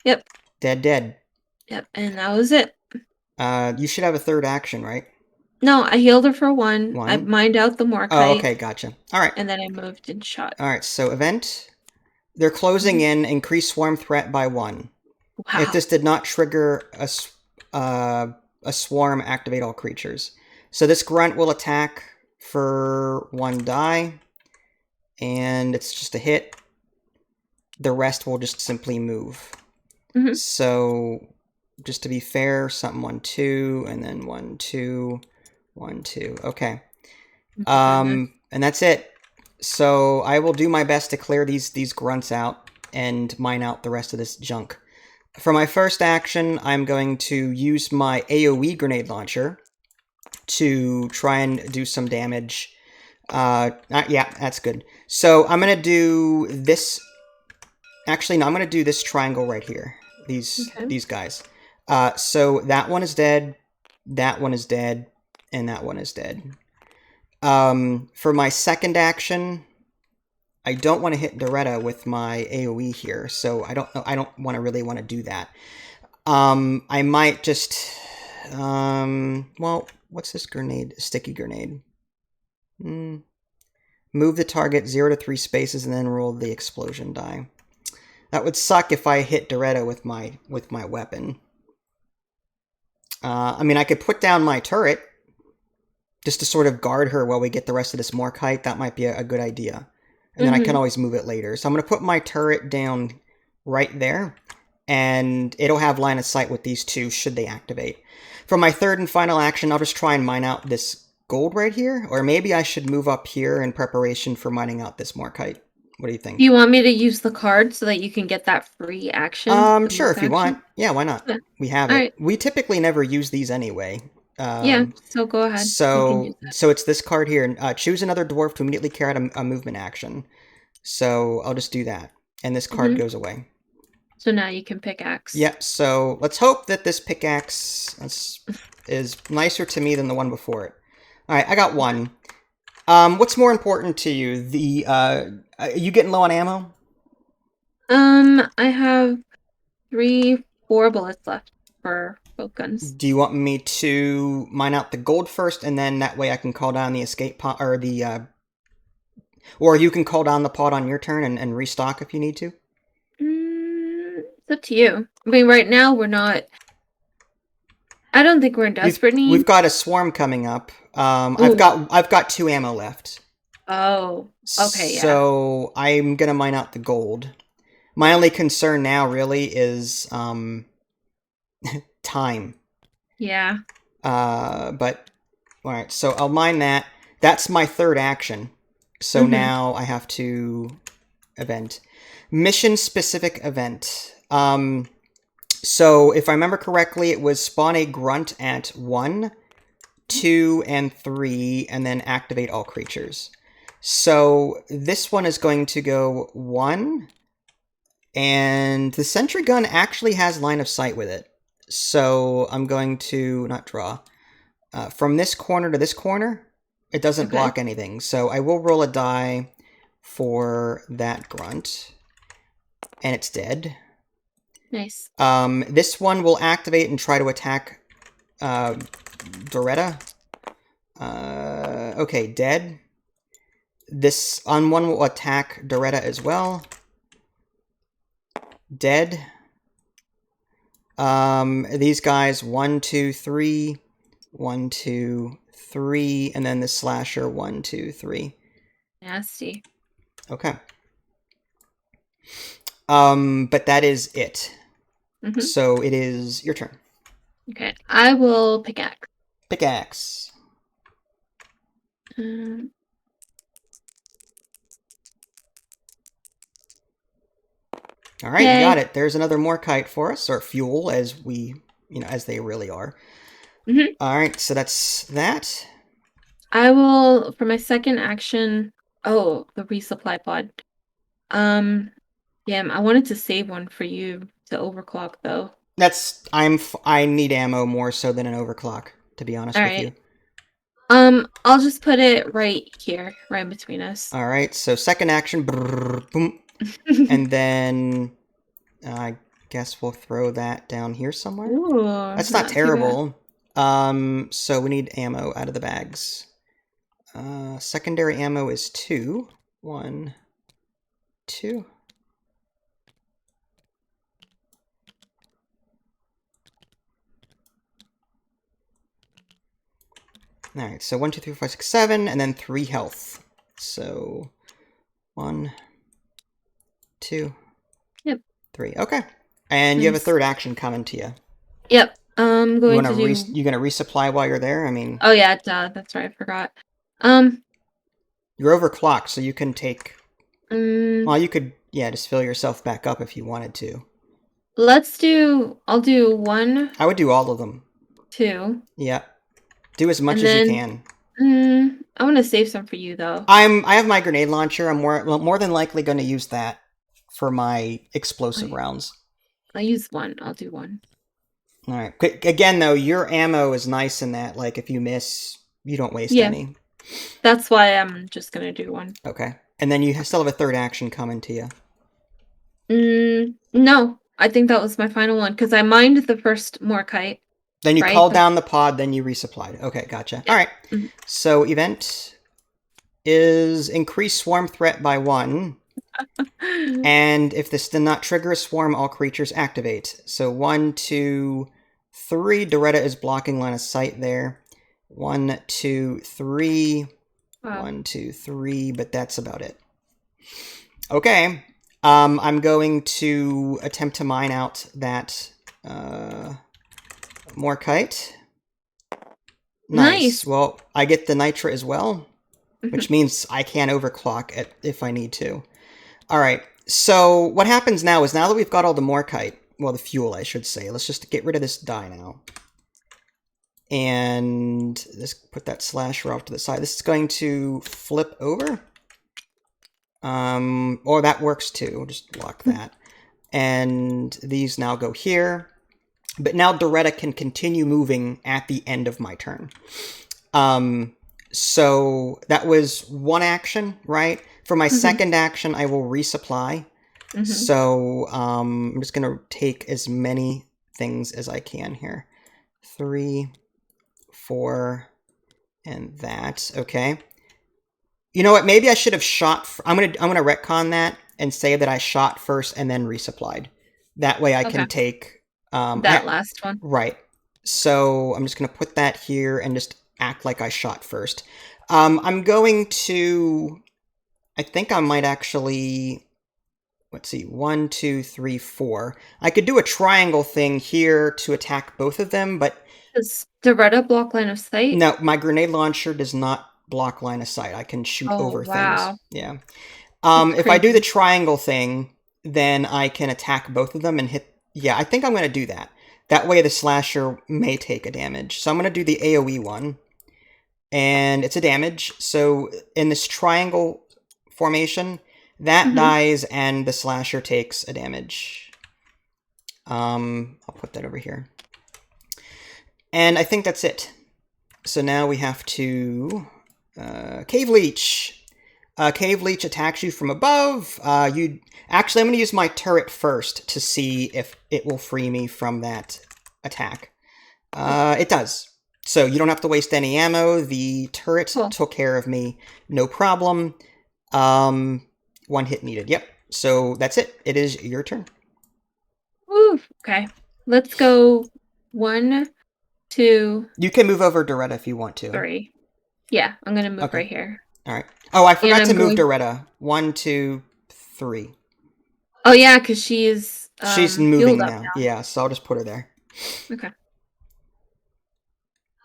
Yep. Dead. Yep, and that was it. You should have a 3rd action, right? No, I healed her for 1. I mined out the Morkite. Oh, okay, gotcha. Alright. And then I moved and shot. Alright, so event. They're closing in. Increase swarm threat by 1. Wow. If this did not trigger a swarm, activate all creatures. So this grunt will attack for 1 die, and it's just a hit. The rest will just simply move. Mhm. So just to be fair, something 1, 2, and then 1, 2, 1, 2. Okay. And that's it. So I will do my best to clear these grunts out and mine out the rest of this junk. For my first action, I'm going to use my AoE grenade launcher to try and do some damage. Yeah, that's good. So I'm going to do this. Actually, no, I'm going to do this triangle right here. These guys. So that one is dead, that one is dead, and that one is dead. For my second action, I don't want to hit Doretta with my AoE here, so I don't know. I don't really want to do that. I might just, well, what's this grenade? Sticky grenade. Move the target 0 to 3 spaces and then roll the explosion die. That would suck if I hit Doretta with my weapon. I mean, I could put down my turret just to sort of guard her while we get the rest of this Morkite. That might be a good idea. And then I can always move it later. So I'm going to put my turret down right there, and it'll have line of sight with these two should they activate. For my third and final action, I'll just try and mine out this gold right here, or maybe I should move up here in preparation for mining out this Morkite. What do you think? Do you want me to use the card so that you can get that free action? Sure, if you want. Yeah, why not? Yeah. We have it. Alright. We typically never use these anyway. Yeah, so go ahead. You can use So it's this card here. Choose another dwarf to immediately carry out a movement action. So I'll just do that. And this card goes away. So now you can pickaxe. Yep, so let's hope that this pickaxe is nicer to me than the one before it. Alright, I got one. What's more important to you? You getting low on ammo? I have 4 bullets left for both guns. Do you want me to mine out the gold first, and then that way I can call down the escape pod, or or you can call down the pod on your turn and restock if you need to? It's up to you. I mean, right now we're not... I don't think we're in desperate need. We've got a swarm coming up. I've got 2 ammo left. Oh, okay, yeah. So I'm gonna mine out the gold. My only concern now really is time. Yeah. But alright, so I'll mine that. That's my third action. So now I have to event. Mission specific event. So if I remember correctly, it was spawn a grunt at 1, 2, and 3, and then activate all creatures. So this one is going to go 1, and the sentry gun actually has line of sight with it. So I'm going to not draw. From this corner to this corner, it doesn't block anything. So I will roll a die for that grunt, and it's dead. Nice. This one will activate and try to attack Doretta. Okay, dead. This on one will attack Doretta as well. Dead. These guys 1, 2, 3, 1, 2, 3, and then the slasher 1, 2, 3. Nasty. Okay. But that is it. So it is your turn. Okay, I will pickaxe. Pickaxe. All right, you got it. There's another Morkite for us, or fuel, as we, as they really are. All right, so that's that. I will, for my second action, the resupply pod. Yeah, I wanted to save one for you to overclock, though. I need ammo more so than an overclock, to be honest with you. I'll just put it right here, right between us. All right, so second action, brrr, boom, and then I guess we'll throw that down here somewhere. Ooh, that's not terrible. So we need ammo out of the bags. Secondary ammo is 2. 1, 2. All right, so 1, 2, 3, 4, 5, 6, 7, and then 3 health. So 1, 2, Yep. 3. Okay. And you have a Nice. third action coming to you. Yep. I'm You going want to to do. you gonna resupply while you're there? I mean, Oh yeah, duh. That's right. I forgot. Um. you're overclocked, so you can take. mm, Well, you could just fill yourself back up if you wanted to. let's do. I'll do 1, I would do all of them. 2, Yeah, do as much and as you then. can. I want to save some for you though. I have my grenade launcher. I'm more than likely going to use that for my explosive rounds. I'll use 1. I'll do 1. All right. Again, though, your ammo is nice in that, like, if you miss, you don't waste Yeah. any. That's why I'm just gonna do 1. Okay. And then you still have a third action coming to you. No. I think that was my final one because I mined the first Morkite. Then you Right? called down the pod, then you resupplied. Okay, gotcha. Yeah. All right. Mhm. So event is increase swarm threat by 1. And if this did not trigger a swarm, all creatures activate. So 1, 2, 3. Doretta is blocking line of sight there. 1, 2, 3. Wow. 1, 2, 3. But that's about it. Okay. I'm going to attempt to mine out that Morkite. Nice. Well, I get the Nitra as well, which means I can overclock it if I need to. All right. So what happens now is now that we've got all the Morkite, well, the fuel, I should say. Let's just get rid of this die now. And let's put that slasher off to the side. This is going to flip over. Or that works too. We'll just block that. And these now go here. But now Doretta can continue moving at the end of my turn. So that was 1 action, right? For my second action, I will resupply. So I'm just going to take as many things as I can here. 3, 4, and that. Okay. You know what? Maybe I should have shot. I'm gonna retcon that and say that I shot first and then resupplied. That way I can take that last one. Right. So I'm just gonna put that here and just act like I shot first. I'm going to. I think I might actually. Let's see. 1, 2, 3, 4. I could do a triangle thing here to attack both of them, but Does Doretta block line of sight? no, my grenade launcher does not block line of sight. I can shoot over things. Yeah. If I do the triangle thing, then I can attack both of them and hit. Yeah, I think I'm going to do that. That way the slasher may take a damage. So I'm going to do the AoE one. And it's a damage. So in this triangle formation, that dies and the slasher takes a damage. I'll put that over here. And I think that's it. So now we have to... Cave Leech. Cave Leech attacks you from above. Actually, I'm going to use my turret first to see if it will free me from that attack. It does. So you don't have to waste any ammo. The turret took care of me. No problem. 1 hit needed. Yep. So that's it. It is your turn. Woo. Okay. Let's go 1, 2. You can move over Doretta if you want to. 3. Yeah, I'm going to move right here. All right. Oh, I forgot to move Doretta. 1, 2, 3. Oh, yeah, because she's moving now. Yeah, so I'll just put her there. Okay.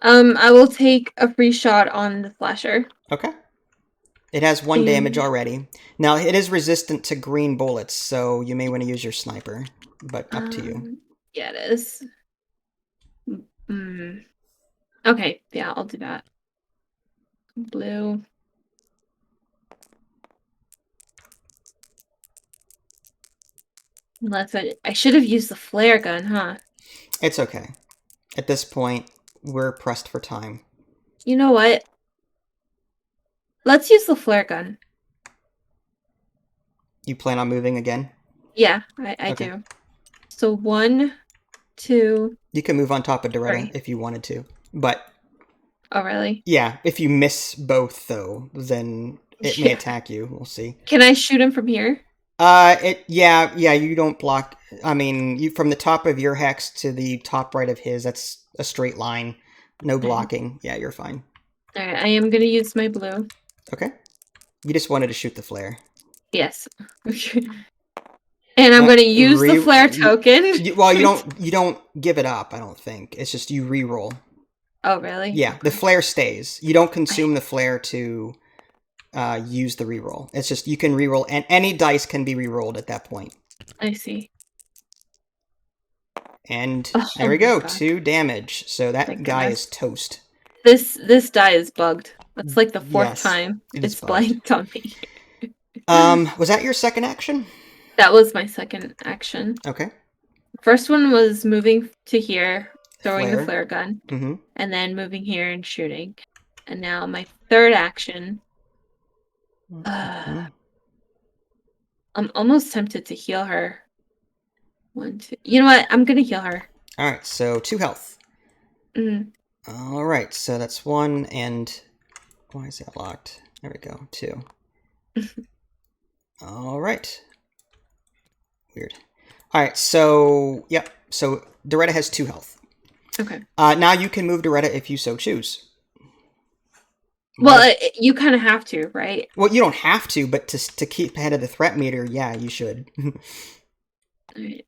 I will take a free shot on the slasher. Okay. It has 1 damage already. Now, it is resistant to green bullets, so you may want to use your sniper, but up to you. Yeah, it is. Okay, yeah, I'll do that. Blue. Unless I should have used the flare gun, huh? It's okay. At this point, we're pressed for time. You know what? Let's use the flare gun. You plan on moving again? Yeah, I do. So 1, 2. You can move on top of Doretta if you wanted to, but... Oh, really? Yeah, if you miss both, though, then it may attack you. We'll see. Can I shoot him from here? Yeah, you don't block. I mean, you from the top of your hex to the top right of his, that's a straight line. No blocking. Yeah, you're fine. Alright, I am gonna use my blue. Okay. You just wanted to shoot the flare. Yes. And I'm gonna use the flare token. Well, you don't give it up, I don't think. It's just you re-roll. Oh, really? Yeah, Okay. the flare stays. You don't consume the flare to use the reroll. It's just you can reroll, and any dice can be rerolled at that point. I see. And Oh there we my go, God. 2 damage. So that Thank guy goodness. is toast. This die is bugged. That's like the 4th Yes, time it is it's bugged. blanked on me. Was that your second action? That was my second action. Okay. First one was moving to here, throwing the Flare. flare gun, Mm-hmm. and then moving here and shooting. And now my third action. Mm-hmm. I'm almost tempted to heal her. 1, 2. You know what? I'm gonna heal her. Alright, so 2 health. Mm. Alright, so that's 1, and why is that locked? There we go, 2. Alright. Weird. Alright, so, yep. So, Doretta has 2 health. Okay. Now you can move Doretta if you so choose. Well, you kind of have to, right? Well, you don't have to, but to keep ahead of the threat meter, yeah, you should. Right.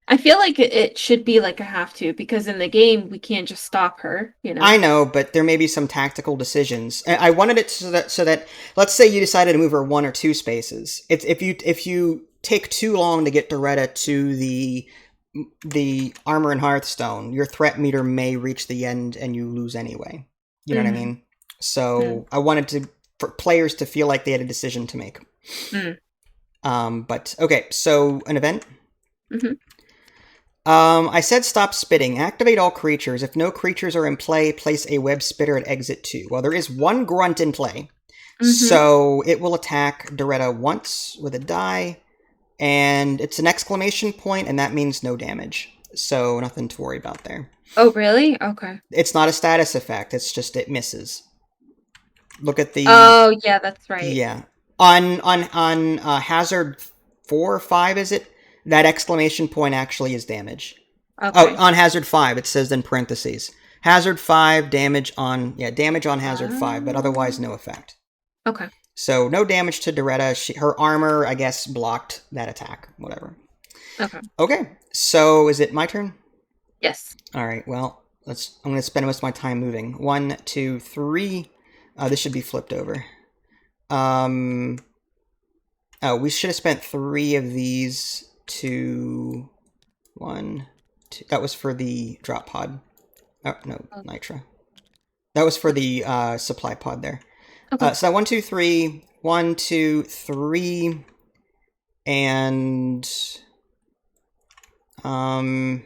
I feel like it should be like a have to, because in the game we can't just stop her, you know? I know, but there may be some tactical decisions. I wanted it so that let's say you decided to move her 1 or 2 spaces. It's if you take too long to get Doretta to the armor in Hearthstone, your threat meter may reach the end and you lose anyway. You know what I mean? So I wanted for players to feel like they had a decision to make. But okay, so an event. I said stop spitting. Activate all creatures. If no creatures are in play, place a web spitter at exit 2. Well, there is 1 grunt in play. So it will attack Doretta once with a die. And it's an exclamation point, and that means no damage. So nothing to worry about there. Oh, really? Okay. It's not a status effect. It's just it misses. Look at the... Oh, yeah, that's right. Yeah. On hazard 4 or 5, is it? That exclamation point actually is damage. Okay. Oh, on hazard 5, it says in parentheses. Hazard 5, damage on hazard 5, but otherwise no effect. Okay. So no damage to Doretta. Her armor, I guess, blocked that attack. Whatever. Okay. Okay, so is it my turn? Yes. All right, well, I'm going to spend most of my time moving. 1, 2, 3. This should be flipped over. Oh, we should have spent 3 of these to 1, 2. That was for the drop pod. Oh, no, Nitra. That was for the supply pod there. Okay. So 1, 2, 3. 1, 2, 3. And 1,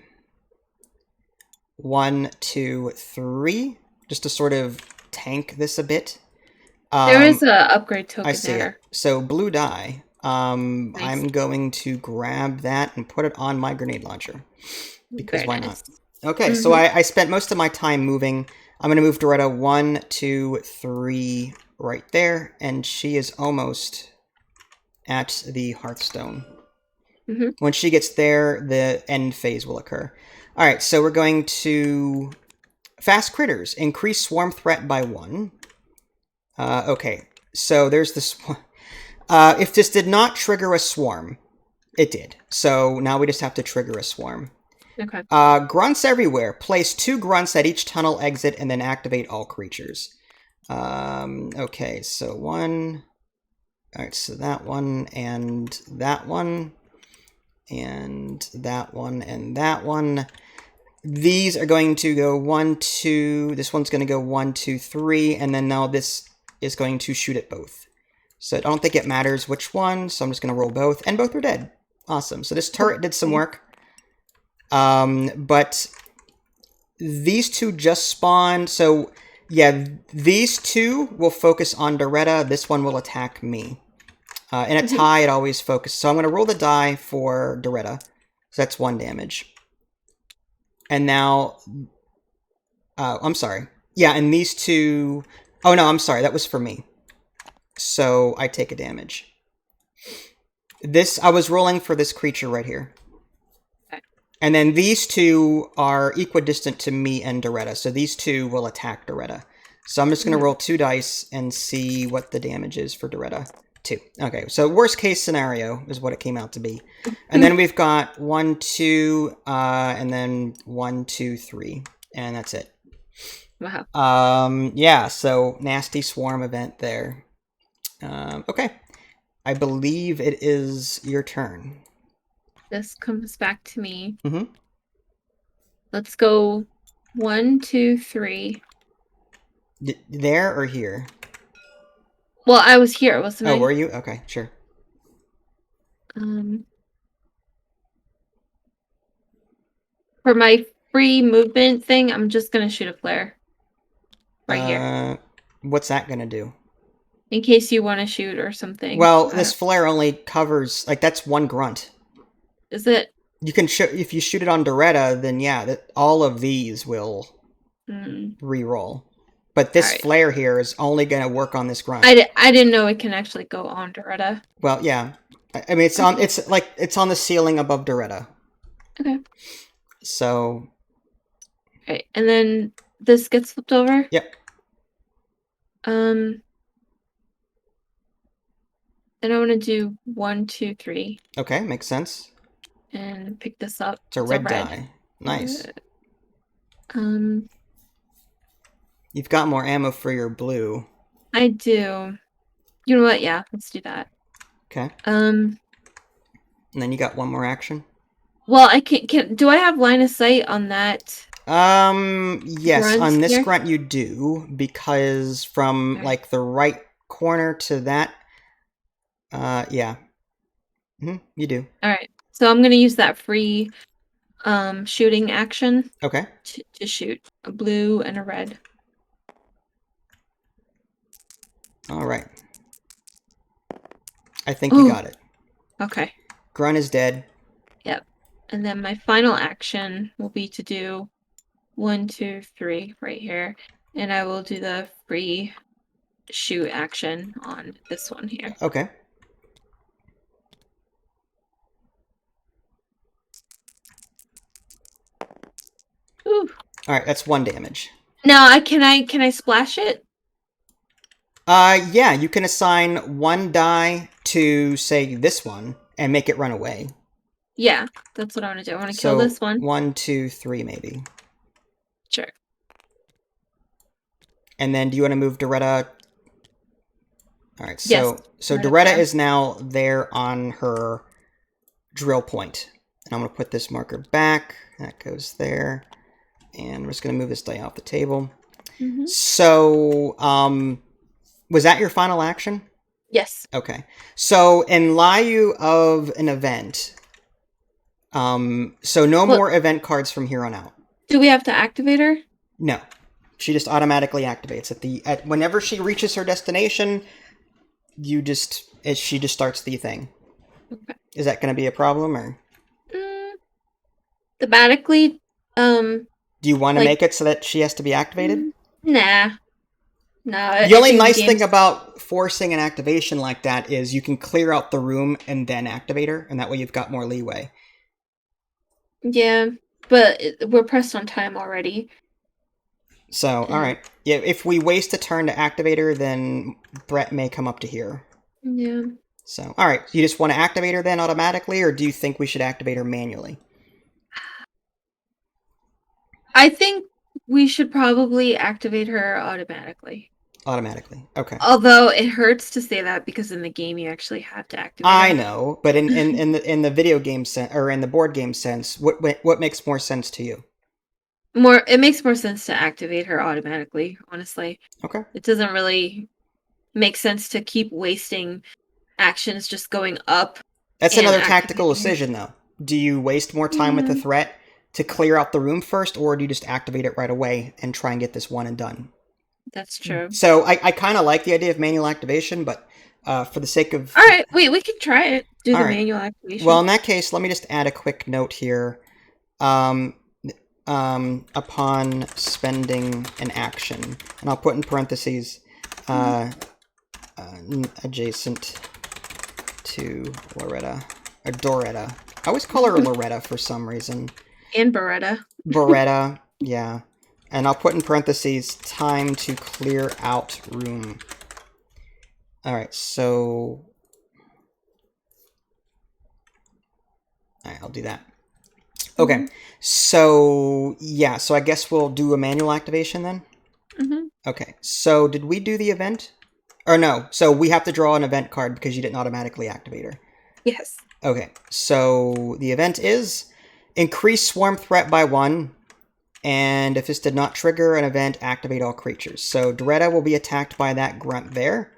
2, 3. Just to sort of tank this a bit. There is a upgrade token I see there. it. So blue die. Nice. I'm going to grab that and put it on my grenade launcher. Because Very why nice. not? Okay, so I spent most of my time moving. I'm going to move Doretta 1, 2, 3 right there. And she is almost at the Hearthstone. When she gets there, the end phase will occur. All right, so we're going to... Fast Critters. Increase swarm threat by 1. Okay, so there's this one. If this did not trigger a swarm, it did. So now we just have to trigger a swarm. Okay. Grunts everywhere. Place 2 grunts at each tunnel exit and then activate all creatures. Okay, so 1. Alright, so that one and that one. And that one and that one. These are going to go 1, 2. This one's going to go 1, 2, 3. And then now this is going to shoot at both. So I don't think it matters which one. So I'm just going to roll both. And both are dead. Awesome. So this turret did some work. But these 2 just spawned. So yeah, these 2 will focus on Doretta. This one will attack me. In a tie, it always focuses. So I'm going to roll the die for Doretta. So that's 1 damage. And now... I'm sorry. Yeah, and these 2... Oh, no, I'm sorry. That was for me. So I take a damage. I was rolling for this creature right here. Okay. And then these 2 are equidistant to me and Doretta. So these 2 will attack Doretta. So I'm just going to roll 2 dice and see what the damage is for Doretta. 2. Okay, so worst case scenario is what it came out to be. And then we've got 1, 2, and then 1, 2, 3. And that's it. Wow. Yeah, so nasty swarm event there. Okay. I believe it is your turn. This comes back to me. Mm-hmm. Let's go 1, 2, 3. There or here? Well, I was here, wasn't I? Oh, were you? Okay, sure. For my free movement thing, I'm just gonna shoot a flare. Right here. What's that gonna do? In case you want to shoot or something. Well, this flare only covers, like, that's 1 grunt. Is it? You can if you shoot it on Doretta, then yeah, all of these will re-roll. But this flare here is only going to work on this grunt. I didn't know it can actually go on Doretta. Well, yeah. I mean, it's on on the ceiling above Doretta. Okay. So. Okay, and then this gets flipped over. Yep. And I want to do 1, 2, 3. Okay, makes sense. And pick this up. It's a red die. Nice. You've got more ammo for your blue. I do. You know what? Yeah, let's do that. Okay. And then you got 1 more action. Well, I can. Do I have line of sight on that? Yes, on this grunt you do, because from like the right corner to that, yeah. You do. All right. So I'm gonna use that free shooting action. Okay. To shoot a blue and a red. All right. I think you got it. Okay. Grunt is dead. Yep. And then my final action will be to do 1, 2, 3 right here, and I will do the free shoot action on this one here. Okay. Ooh. All right, that's 1 damage. Now, can I splash it? Yeah, you can assign 1 die to, say, this one and make it run away. Yeah, that's what I want to do. I want to kill this one. 1, 2, 3, maybe. Sure. And then, do you want to move Doretta? All right, yes, so Doretta is now there on her drill point. And I'm going to put this marker back. That goes there. And we're just going to move this die off the table. So, was that your final action? Yes. Okay. So, in lieu of an event, so no more event cards from here on out. Do we have to activate her? No. She just automatically activates at whenever she reaches her destination, she just starts the thing. Okay. Is that going to be a problem or? Thematically, do you want to make it so that she has to be activated? Nah. No. The only nice thing about forcing an activation like that is you can clear out the room and then activate her, and that way you've got more leeway. Yeah, but we're pressed on time already. So, all right. Yeah, if we waste a turn to activate her, then Brett may come up to here. Yeah. So, all right. You just want to activate her then automatically, or do you think we should activate her manually? I think we should probably activate her automatically. Automatically. Okay. Although it hurts to say that because in the game you actually have to activate her. I know, but in the video game sense or in the board game sense, what makes more sense to you? It makes more sense to activate her automatically, honestly. Okay. It doesn't really make sense to keep wasting actions just going up. That's another tactical decision though. Do you waste more time with the threat to clear out the room first, or do you just activate it right away and try and get this one and done? That's true. So I kind of like the idea of manual activation, but for the sake of... All right, wait, we could try it. Do the manual activation. Well, in that case, let me just add a quick note here. Upon spending an action, and I'll put in parentheses, adjacent to Loretta, or Doretta. I always call her Loretta for some reason. And Beretta. Beretta, yeah. And I'll put in parentheses, time to clear out room. Alright, so... Alright, I'll do that. Okay, so yeah, so I guess we'll do a manual activation then? Okay, so did we do the event? Or no, so we have to draw an event card because you didn't automatically activate her. Yes. Okay, so the event is increase swarm threat by 1, and if this did not trigger an event, activate all creatures. So Doretta will be attacked by that grunt there,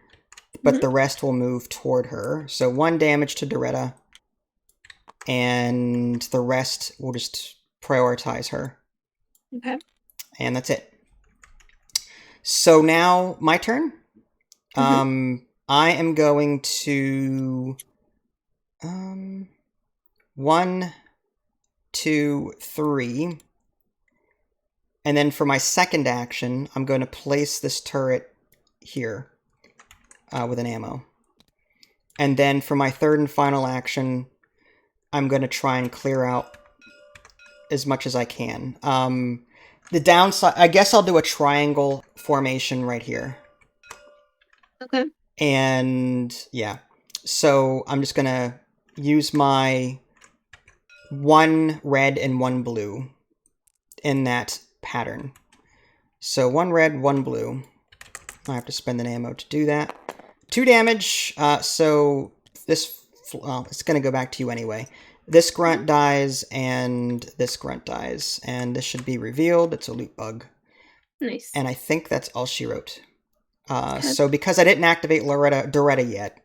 but the rest will move toward her. So 1 damage to Doretta, and the rest will just prioritize her. Okay. And that's it. So now, my turn. I am going to... 1, 2, 3. And then for my second action, I'm going to place this turret here with an ammo. And then for my third and final action, I'm going to try and clear out as much as I can. The downside, I guess I'll do a triangle formation right here. Okay. And yeah, so I'm just going to use my 1 red and 1 blue in that pattern. So 1 red, 1 blue. I have to spend an ammo to do that. 2 damage, so this, well, it's going to go back to you anyway. This grunt dies, and this grunt dies. And this should be revealed. It's a loot bug. Nice. And I think that's all she wrote. So because I didn't activate Doretta yet,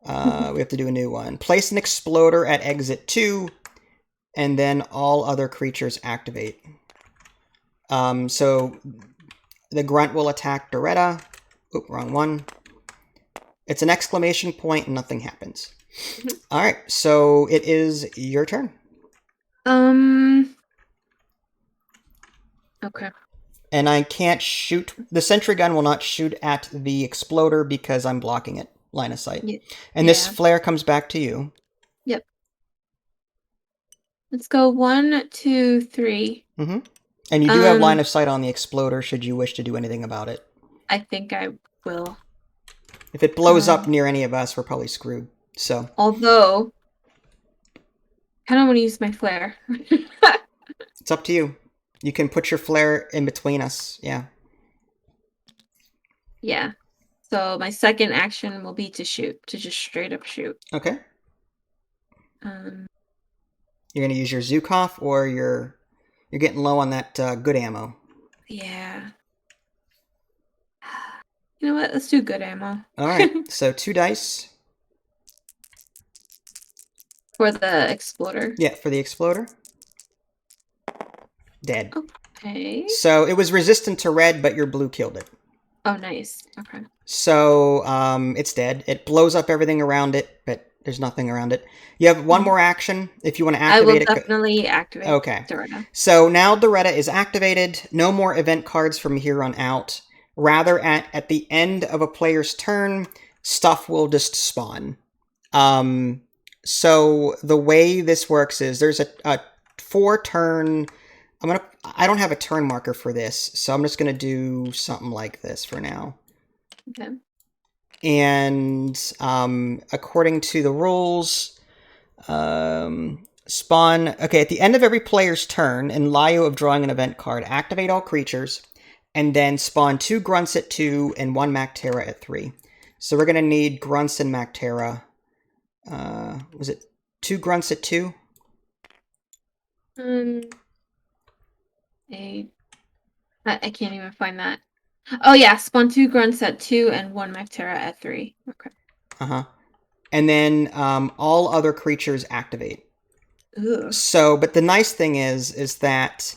we have to do a new one. Place an exploder at exit 2, and then all other creatures activate. So the grunt will attack Doretta. Oop, wrong one. It's an exclamation point and nothing happens. Alright, so it is your turn. Okay. And I can't shoot... The sentry gun will not shoot at the exploder because I'm blocking it. Line of sight. Yeah. And this flare comes back to you. Yep. Let's go 1, 2, 3. And you do have line of sight on the exploder should you wish to do anything about it. I think I will. If it blows up near any of us, we're probably screwed. So. Although, kind of want to use my flare. It's up to you. You can put your flare in between us. Yeah. Yeah. So my second action will be to shoot, to just straight up shoot. Okay. Um. You're gonna use your Zukov, or you're getting low on that good ammo. Yeah. You know what? Let's do good ammo. All right. So 2 dice. For the exploder. Yeah, for the exploder. Dead. Okay. So it was resistant to red, but your blue killed it. Oh, nice. Okay. So it's dead. It blows up everything around it, but there's nothing around it. You have 1 more action if you want to activate it. I will definitely activate Doretta. So now Doretta is activated. No more event cards from here on out. Rather, at the end of a player's turn, stuff will just spawn. So the way this works is there's a 4-turn... I don't have a turn marker for this, so I'm just gonna do something like this for now. Okay. And according to the rules, spawn... Okay, at the end of every player's turn, in lieu of drawing an event card, activate all creatures, and then spawn 2 grunts at 2 and 1 Mactera at 3. So we're gonna need grunts and Mactera. Was it 2 grunts at 2? I can't even find that. Oh yeah, spawn 2 grunts at 2 and 1 Mactera at 3. Okay. And then all other creatures activate. Ugh. So, but the nice thing is that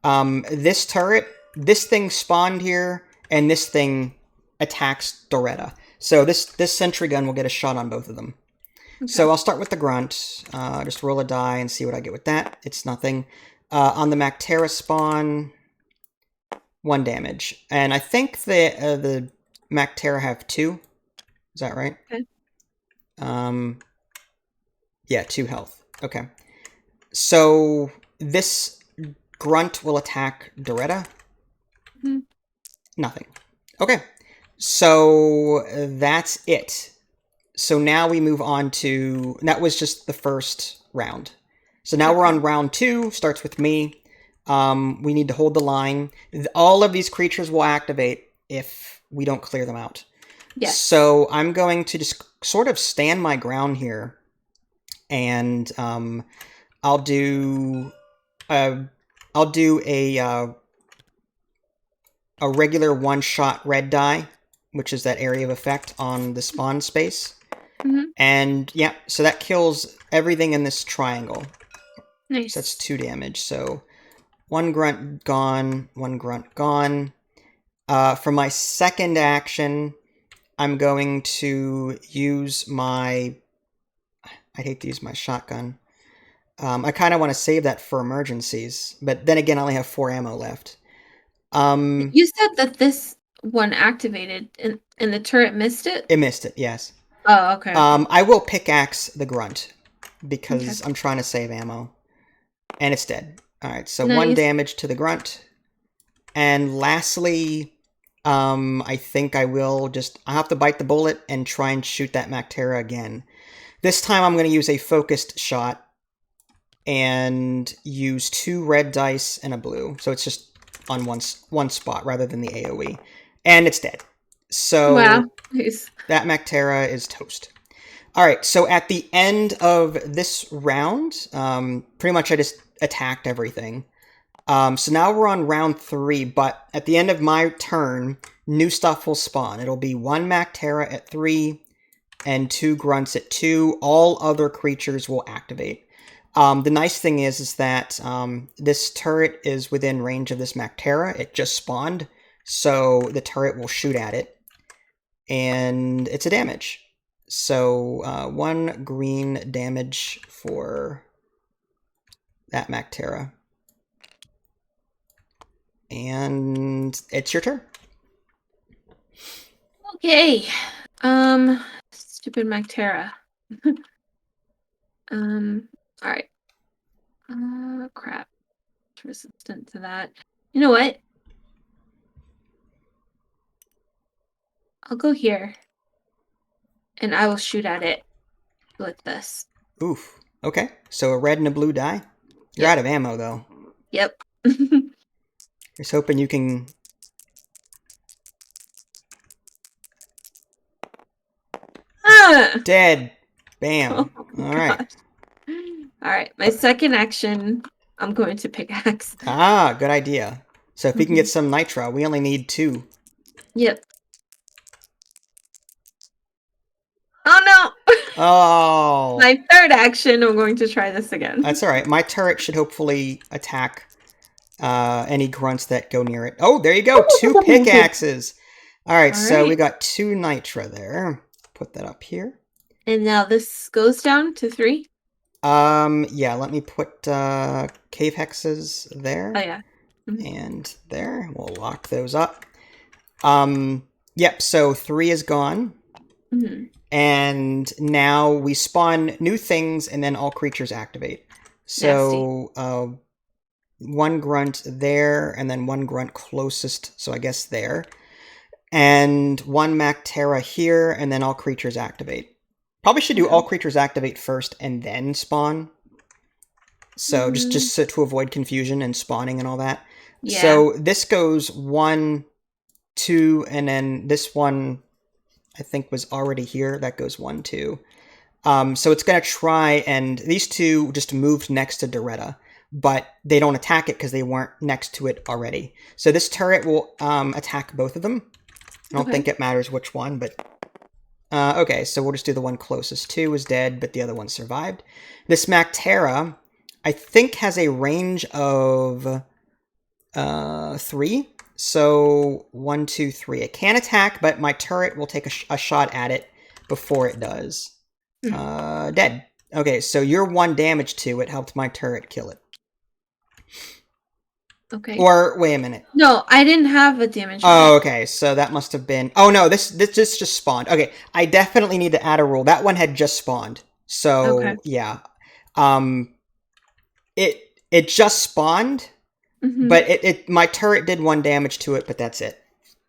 this turret, this thing spawned here, and this thing attacks Doretta. So this sentry gun will get a shot on both of them. Okay. So I'll start with the grunt. Just roll a die and see what I get with that. It's nothing. On the Mactera spawn, 1 damage. And I think the Mactera have 2. Is that right? Okay. Yeah, 2 health. Okay. So this grunt will attack Doretta. Nothing. Okay. So that's it. So now we move on to... That was just the first round. So now we're on round 2. Starts with me. We need to hold the line. All of these creatures will activate if we don't clear them out. Yes. So I'm going to just sort of stand my ground here. And I'll do a regular one-shot red die, which is that area of effect on the spawn space. And yeah, so that kills everything in this triangle. Nice. So that's 2 damage. So 1 grunt gone, 1 grunt gone. For my second action, I'm going to use my... I hate to use my shotgun. I kind of want to save that for emergencies, but then again, I only have 4 ammo left. You said that this one activated and the turret missed it? It missed it, yes. Oh, okay. I will pickaxe the grunt because I'm trying to save ammo. And it's dead. Alright, so Nice. 1 damage to the grunt. And lastly, I think I'll have to bite the bullet and try and shoot that Mactera again. This time I'm going to use a focused shot and use 2 red dice and a blue. So it's just on one spot rather than the AoE. And it's dead. So wow. Nice. That Mactera is toast. Alright, so at the end of this round, pretty much I just attacked everything. So now we're on round 3, but at the end of my turn, new stuff will spawn. It'll be 1 Mactera at 3 and 2 grunts at 2. All other creatures will activate. The nice thing is that this turret is within range of this Mactera. It just spawned, so the turret will shoot at it. And it's a damage. So 1 green damage for that Mactera. And it's your turn. Okay. Stupid Mactera. Alright. Crap. Resistant to that. You know what? I'll go here. And I will shoot at it with this. Oof. Okay. So a red and a blue die? You're out of ammo, though. Yep. Just hoping you can... Dead. Bam. Oh, Alright. Alright, my second action, I'm going to pickaxe. Ah, good idea. So if we can get some nitro, we only need 2. Yep. Oh no! Oh! My third action, I'm going to try this again. That's alright. My turret should hopefully attack any grunts that go near it. Oh, there you go! 2 pickaxes! Alright, so we got 2 nitra there. Put that up here. And now this goes down to 3? Yeah, let me put cave hexes there. Oh, yeah. And there. We'll lock those up. Yep, so 3 is gone. And now we spawn new things, and then all creatures activate. So, 1 grunt there, and then 1 grunt closest, so I guess there. And 1 Mactera here, and then all creatures activate. Probably should do all creatures activate first, and then spawn. So, just so to avoid confusion and spawning and all that. Yeah. So, this goes 1, 2, and then this one... I think was already here. That goes 1, 2. So it's going to try, and these 2 just moved next to Doretta, but they don't attack it because they weren't next to it already. So this turret will attack both of them. I don't think it matters which one, but... okay, so we'll just do the one closest. 2 is dead, but the other one survived. This Mactera, I think, has a range of 3. So 1, 2, 3. It can attack, but my turret will take a shot at it before it does. Dead. Okay, so you're 1 damage to it. Helped my turret kill it. Okay. Or wait a minute. No, I didn't have a damage. Oh, okay. So that must have been. Oh no, this just spawned. Okay, I definitely need to add a rule. That one had just spawned. So yeah, it just spawned. But my turret did 1 damage to it, but that's it.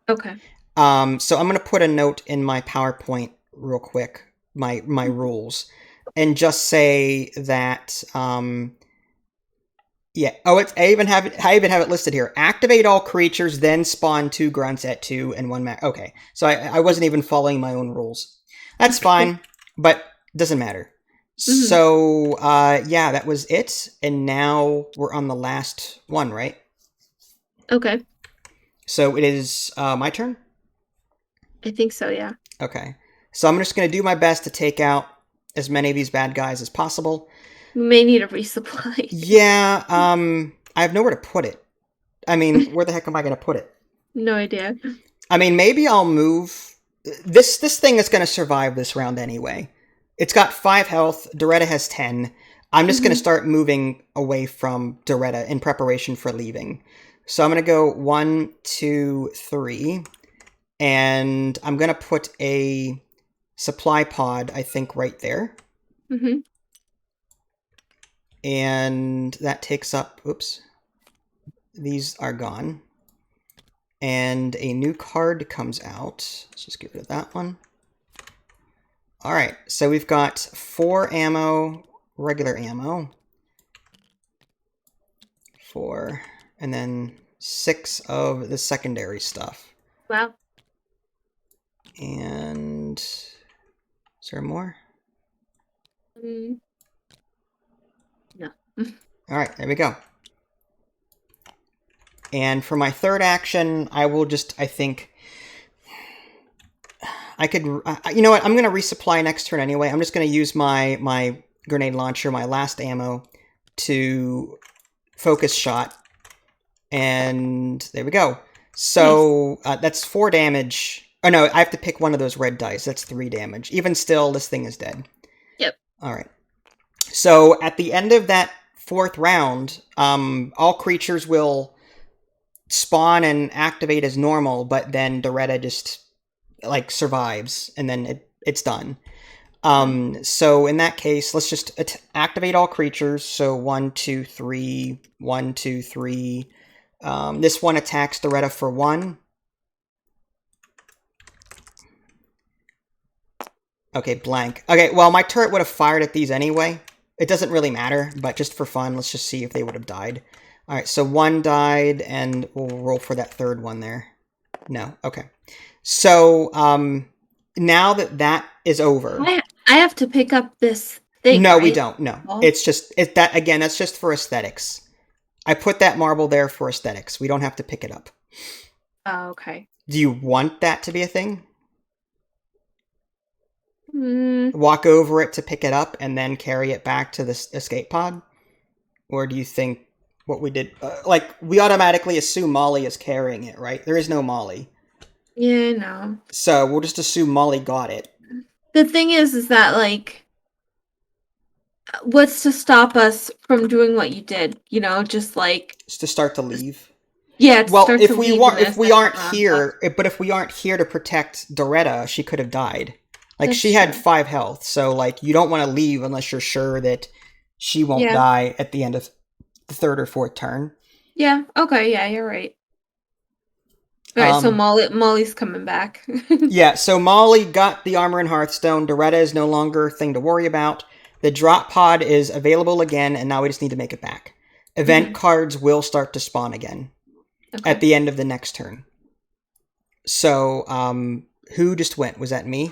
Okay. So I'm gonna put a note in my PowerPoint real quick, my rules, and just say that yeah. Oh, I even have it listed here. Activate all creatures, then spawn 2 grunts at 2 and 1 max. Okay, so I wasn't even following my own rules. That's fine, but doesn't matter. So yeah, that was it, and now we're on the last one, right? Okay. So it is my turn. I think so. Yeah. Okay, so I'm just gonna do my best to take out as many of these bad guys as possible. We may need a resupply. Yeah. I have nowhere to put it. I mean, where the heck am I gonna put it? No idea. I mean, maybe I'll move. This thing is going to survive this round anyway. It's got 5 health. Doretta has 10. I'm just going to start moving away from Doretta in preparation for leaving. So I'm going to go 1, 2, 3. And I'm going to put a supply pod, I think, right there. And that takes up... Oops. These are gone. And a new card comes out. Let's just get rid of that one. Alright, so we've got 4 ammo, regular ammo. 4, and then 6 of the secondary stuff. Wow. And is there more? No. Alright, there we go. And for my third action, I will just, I think... I could... you know what? I'm going to resupply next turn anyway. I'm just going to use my grenade launcher, my last ammo, to focus shot. And there we go. So that's 4 damage. Oh, no, I have to pick one of those red dice. That's 3 damage. Even still, this thing is dead. Yep. All right. So at the end of that 4th round, all creatures will spawn and activate as normal, but then Doretta just like survives, and then it's done. So in that case, let's just activate all creatures. So 1, 2, 3, 1, 2, 3. This one attacks Doretta for 1. Okay, blank. Okay, well, my turret would have fired at these anyway. It doesn't really matter, but just for fun, let's just see if they would have died. All right, so 1 died, and we'll roll for that 3rd one there. No, okay. So, now that is over. I have to pick up this thing. No, right? we don't. No, it's just that again. That's just for aesthetics. I put that marble there for aesthetics. We don't have to pick it up. Oh, okay. Do you want that to be a thing? Walk over it to pick it up and then carry it back to the escape pod? Or do you think what we did... like, we automatically assume Molly is carrying it, right? There is no Molly. Yeah, no. So we'll just assume Molly got it. The thing is that, like, what's to stop us from doing what you did? You know, just like... Just to start to leave? Yeah, well, if we aren't here to protect Doretta, she could have died. Like, that's she had 5 health, so, like, you don't want to leave unless you're sure that she won't die at the end of the 3rd or 4th turn. Yeah, okay, yeah, you're right. Alright, so Molly's coming back. Yeah, so Molly got the armor in Hearthstone. Doretta is no longer a thing to worry about. The drop pod is available again, and now we just need to make it back. Event cards will start to spawn again at the end of the next turn. So, who just went? Was that me?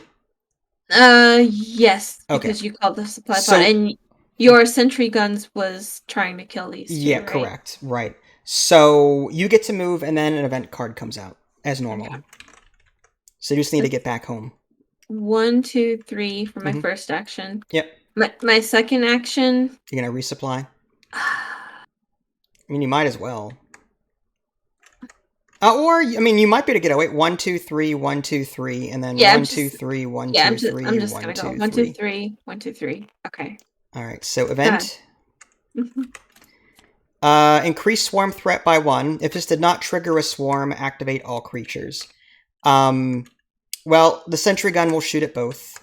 Yes, because you called the supply pod, and your sentry guns was trying to kill these 2, yeah, right? correct. Right. So you get to move, and then an event card comes out as normal. Okay. So you just need to get back home. 1, 2, 3 for my first action. Yep. My second action... You're gonna resupply? I mean, you might as well. Or, I mean, you might be able to get away. 1, 2, 3, 1, 2, 3, and then 1, 2, 3, 1, 2, 3, I'm just gonna go 1, 2, 3, 1, 2, 3. Okay. All right. So event. Increase swarm threat by 1. If this did not trigger a swarm, activate all creatures. Well, the sentry gun will shoot at both.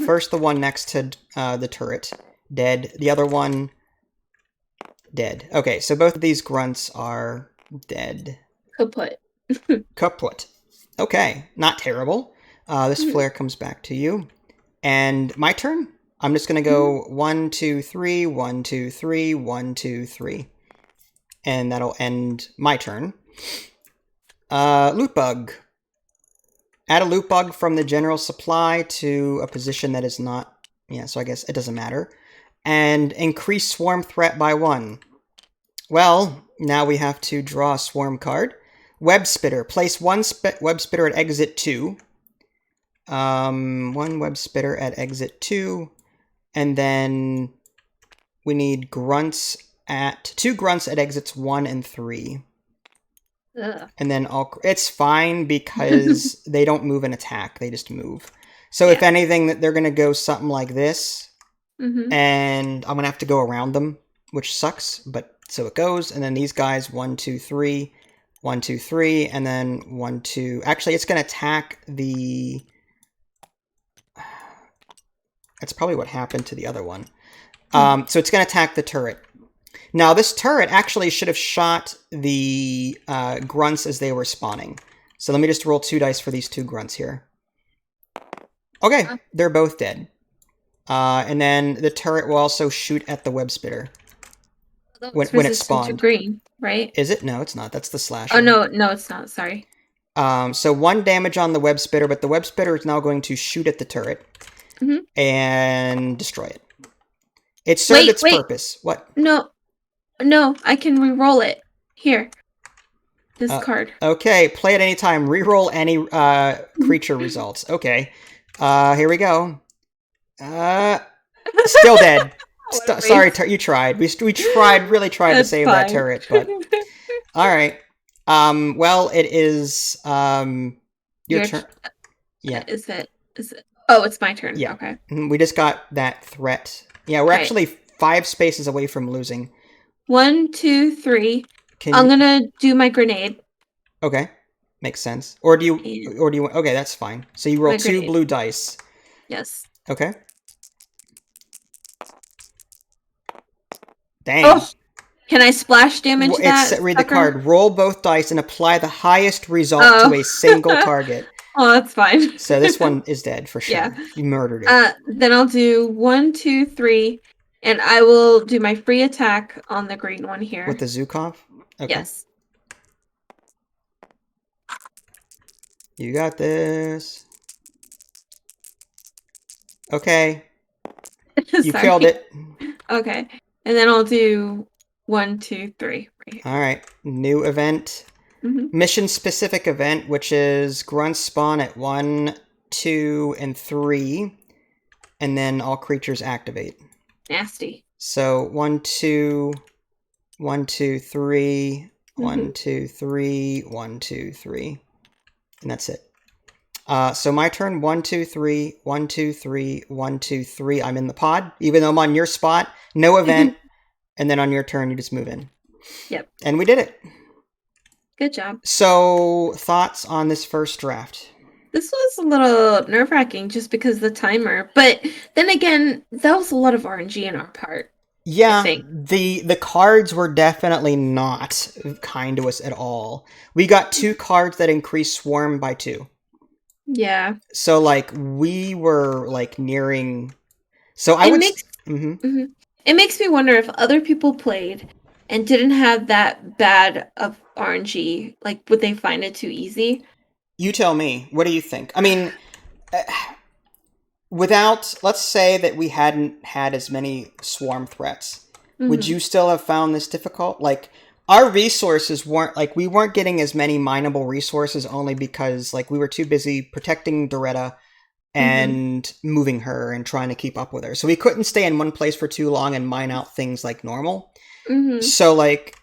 First, the one next to the turret, dead. The other one Dead. Okay, so both of these grunts are dead. Kaput. Kaput. Okay, not terrible. This flare comes back to you. And my turn? I'm just going to go 1, 2, 3, 1, 2, 3, 1, 2, 3. And that'll end my turn. Loot bug. Add a loot bug from the general supply to a position that is not... Yeah, so I guess it doesn't matter. And increase swarm threat by 1. Well, now we have to draw a swarm card. Web spitter. Place 1 web spitter at exit 2. 1 web spitter at exit 2. And then we need grunts at... 2 grunts at exits 1 and 3. Ugh. And then it's fine because they don't move and attack. They just move. So if anything, they're going to go something like this. And I'm going to have to go around them, which sucks. But so it goes. And then these guys, 1, 2, 3. 1, 2, 3. And then 1, 2. Actually, it's going to attack the... That's probably what happened to the other one. So it's going to attack the turret. Now, this turret actually should have shot the grunts as they were spawning. So let me just roll 2 dice for these 2 grunts here. Okay, they're both dead. And then the turret will also shoot at the web spitter when it spawned. To green, right? Is it? No, it's not. That's the slash. Oh, no, it's not. Sorry. So 1 damage on the web spitter, but the web spitter is now going to shoot at the turret and destroy it. It served its purpose. What? No, I can re-roll it. Here. This card. Okay, play at any time. Reroll any creature results. Okay. Here we go. Still dead. Sorry, you tried. We really tried to save that turret, but... Alright. Well, it is your turn. Yeah. Is it? Oh, it's my turn. Yeah. Okay. We just got that threat. Yeah, we're actually 5 spaces away from losing. 1, 2, 3. I'm gonna do my grenade. Okay, makes sense. Or do you? Okay, that's fine. So you roll 2 blue dice. Yes. Okay. Dang. Oh, can I splash damage that? Read the card. Roll both dice and apply the highest result to a single target. Oh, that's fine. So this one is dead for sure. Yeah. You murdered it. Then I'll do 1, 2, 3, and I will do my free attack on the green one here. With the Zukov? Okay. Yes. You got this. Okay. You killed it. Okay. And then I'll do 1, 2, 3. Right. All right. New event. Mission-specific event, which is grunts spawn at 1, 2, and 3. And then all creatures activate. Nasty. So 1, 2, 1, 2, 3, 1, 2, 3, 1, 2, 3. And that's it. So my turn, 1, 2, 3, 1, 2, 3, 1, 2, 3. I'm in the pod, even though I'm on your spot. No event. And then on your turn, you just move in. Yep. And we did it. Good job. So, thoughts on this first draft? This was a little nerve-wracking just because of the timer. But then again, that was a lot of RNG in our part. Yeah, the cards were definitely not kind to us at all. We got 2 cards that increased swarm by 2. Yeah. So, like, we were, like, nearing... So I It makes me wonder if other people played and didn't have that bad of RNG, like, would they find it too easy? You tell me. What do you think? I mean, let's say that we hadn't had as many swarm threats, would you still have found this difficult? Like, our resources weren't, like, we weren't getting as many mineable resources only because, like, we were too busy protecting Doretta and moving her and trying to keep up with her. So we couldn't stay in one place for too long and mine out things like normal. So, like,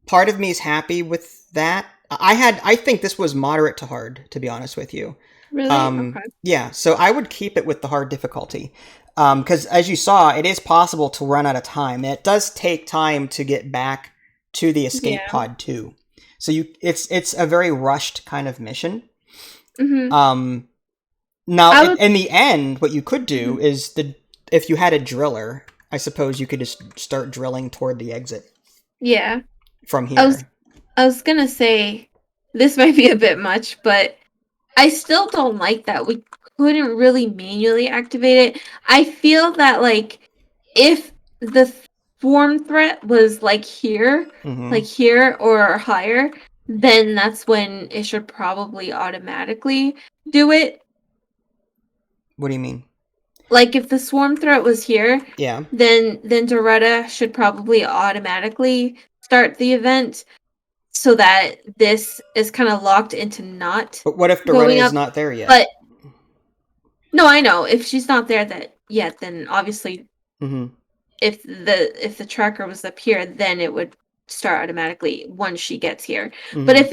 part of me is happy with that. I think this was moderate to hard, to be honest with you. Really? Okay. Yeah, so I would keep it with the hard difficulty. Because as you saw, it is possible to run out of time. And it does take time to get back to the escape pod too. So it's a very rushed kind of mission. Now, in the end, what you could do is if you had a driller, I suppose you could just start drilling toward the exit. Yeah. from I was here. I was gonna say this might be a bit much, but I still don't like that we couldn't really manually activate it. I feel that like if the swarm threat was Mm-hmm. like here or higher, then that's when it should probably automatically do it. What do you mean? Like if the swarm threat was here, Yeah. then Doretta should probably automatically start the event so that this is kind of locked into not But what if Doretta going is up. not there yet? But no, I know if she's not there that yet, then obviously Mm-hmm. if the tracker was up here, then it would start automatically once she gets here. But Mm-hmm. if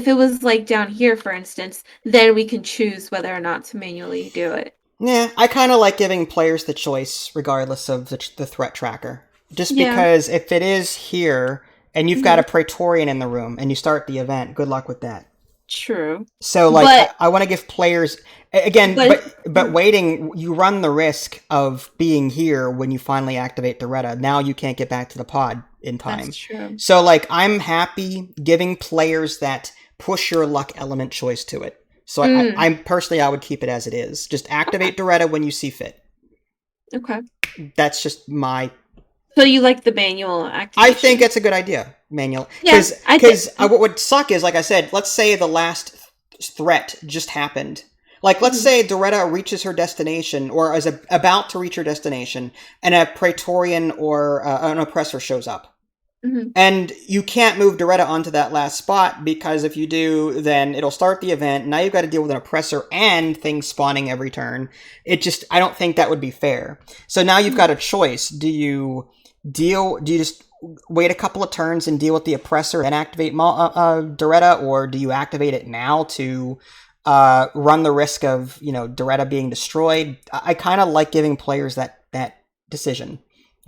it was like down here, for instance, then we can choose whether or not to manually do it. Yeah, I kind of like giving players the choice regardless of the threat tracker. Just Yeah. because if it is here and you've got Hmm. a Praetorian in the room and you start the event, good luck with that. True. So, like, But I want to give players again, but but waiting, you run the risk of being here when you finally activate the Retta. Now you can't get back to the pod in that's time. true. So, like, I'm happy giving players that push your luck element choice to it. So, Mm, I'm personally, I would keep it as it is. Just okay. activate Doretta when you see fit. Okay. That's just my. So you like the manual I think activation? it's a good idea, Manuel. Yeah, I did. What would suck is, like I said, let's say the last threat just happened. Like, let's Mhm, say Doretta reaches her destination, or is about to reach her destination, and a Praetorian or an oppressor shows up. mhm, And you can't move Doretta onto that last spot because if you do, then it'll start the event. Now you've got to deal with an oppressor and things spawning every turn. I don't think that would be fair. So now you've mhm, got a choice. Do you just wait a couple of turns and deal with the oppressor and activate Doretta, or do you activate it now to run the risk of, Doretta being destroyed? I kind of like giving players that decision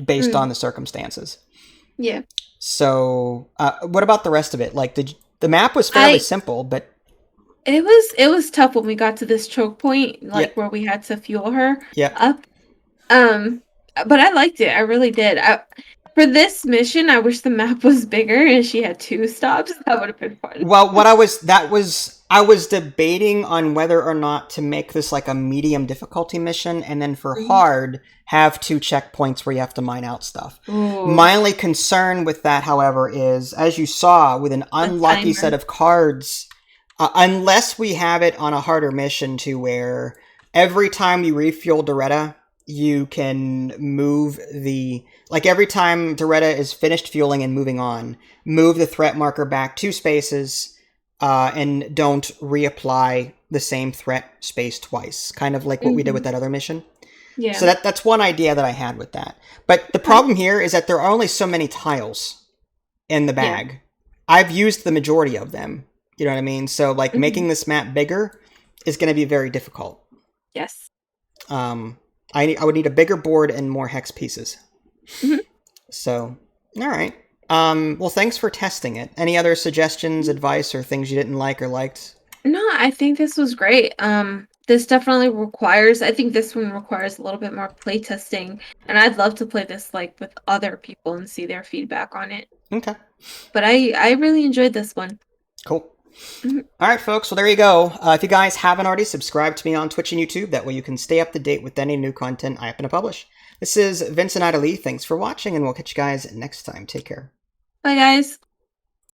based on mm, the circumstances. yeah. So, what about the rest of it? Like, the map was fairly I simple, but it was tough when we got to this choke point, yeah, like where we had to fuel her yeah. up. Um, but I liked it. I really did. For this mission, I wish the map was bigger and she had two stops. That would have been fun. Well, I was debating on whether or not to make this like a medium difficulty mission, and then for Mhm. hard have two checkpoints where you have to mine out stuff. Ooh, My only concern with that, however, is as you saw with an the unlucky set timer. of cards, unless we have it on a harder mission to where every time you refuel Doretta, you can move like every time Doretta is finished fueling and moving on, move the threat marker back 2 spaces, and don't reapply the same threat space twice. Kind of like what we did with Hmm. that other mission. So Yeah. that's one idea that I had with that. But the Okay. problem here is that there are only so many tiles in the Yeah. bag. I've used the majority of them. You know what I mean? So like Hmm. making this map bigger is going to be very difficult. Yes. Um, I would need a bigger board and more hex pieces. Hmm. So, all right. Well, thanks for testing it. Any other suggestions, advice, or things you didn't like or liked? No, I think this was great. This definitely requires, I think this one requires a little bit more play testing, and I'd love to play this like with other people and see their feedback on it. Okay, But I really enjoyed this one. cool. Mhm. All right, folks. Well, there you go. If you guys haven't already, subscribe to me on Twitch and YouTube. That way you can stay up to date with any new content I happen to publish. This is Vincent Ida Lee. Thanks for watching, and we'll catch you guys next time. Take care. Bye, guys.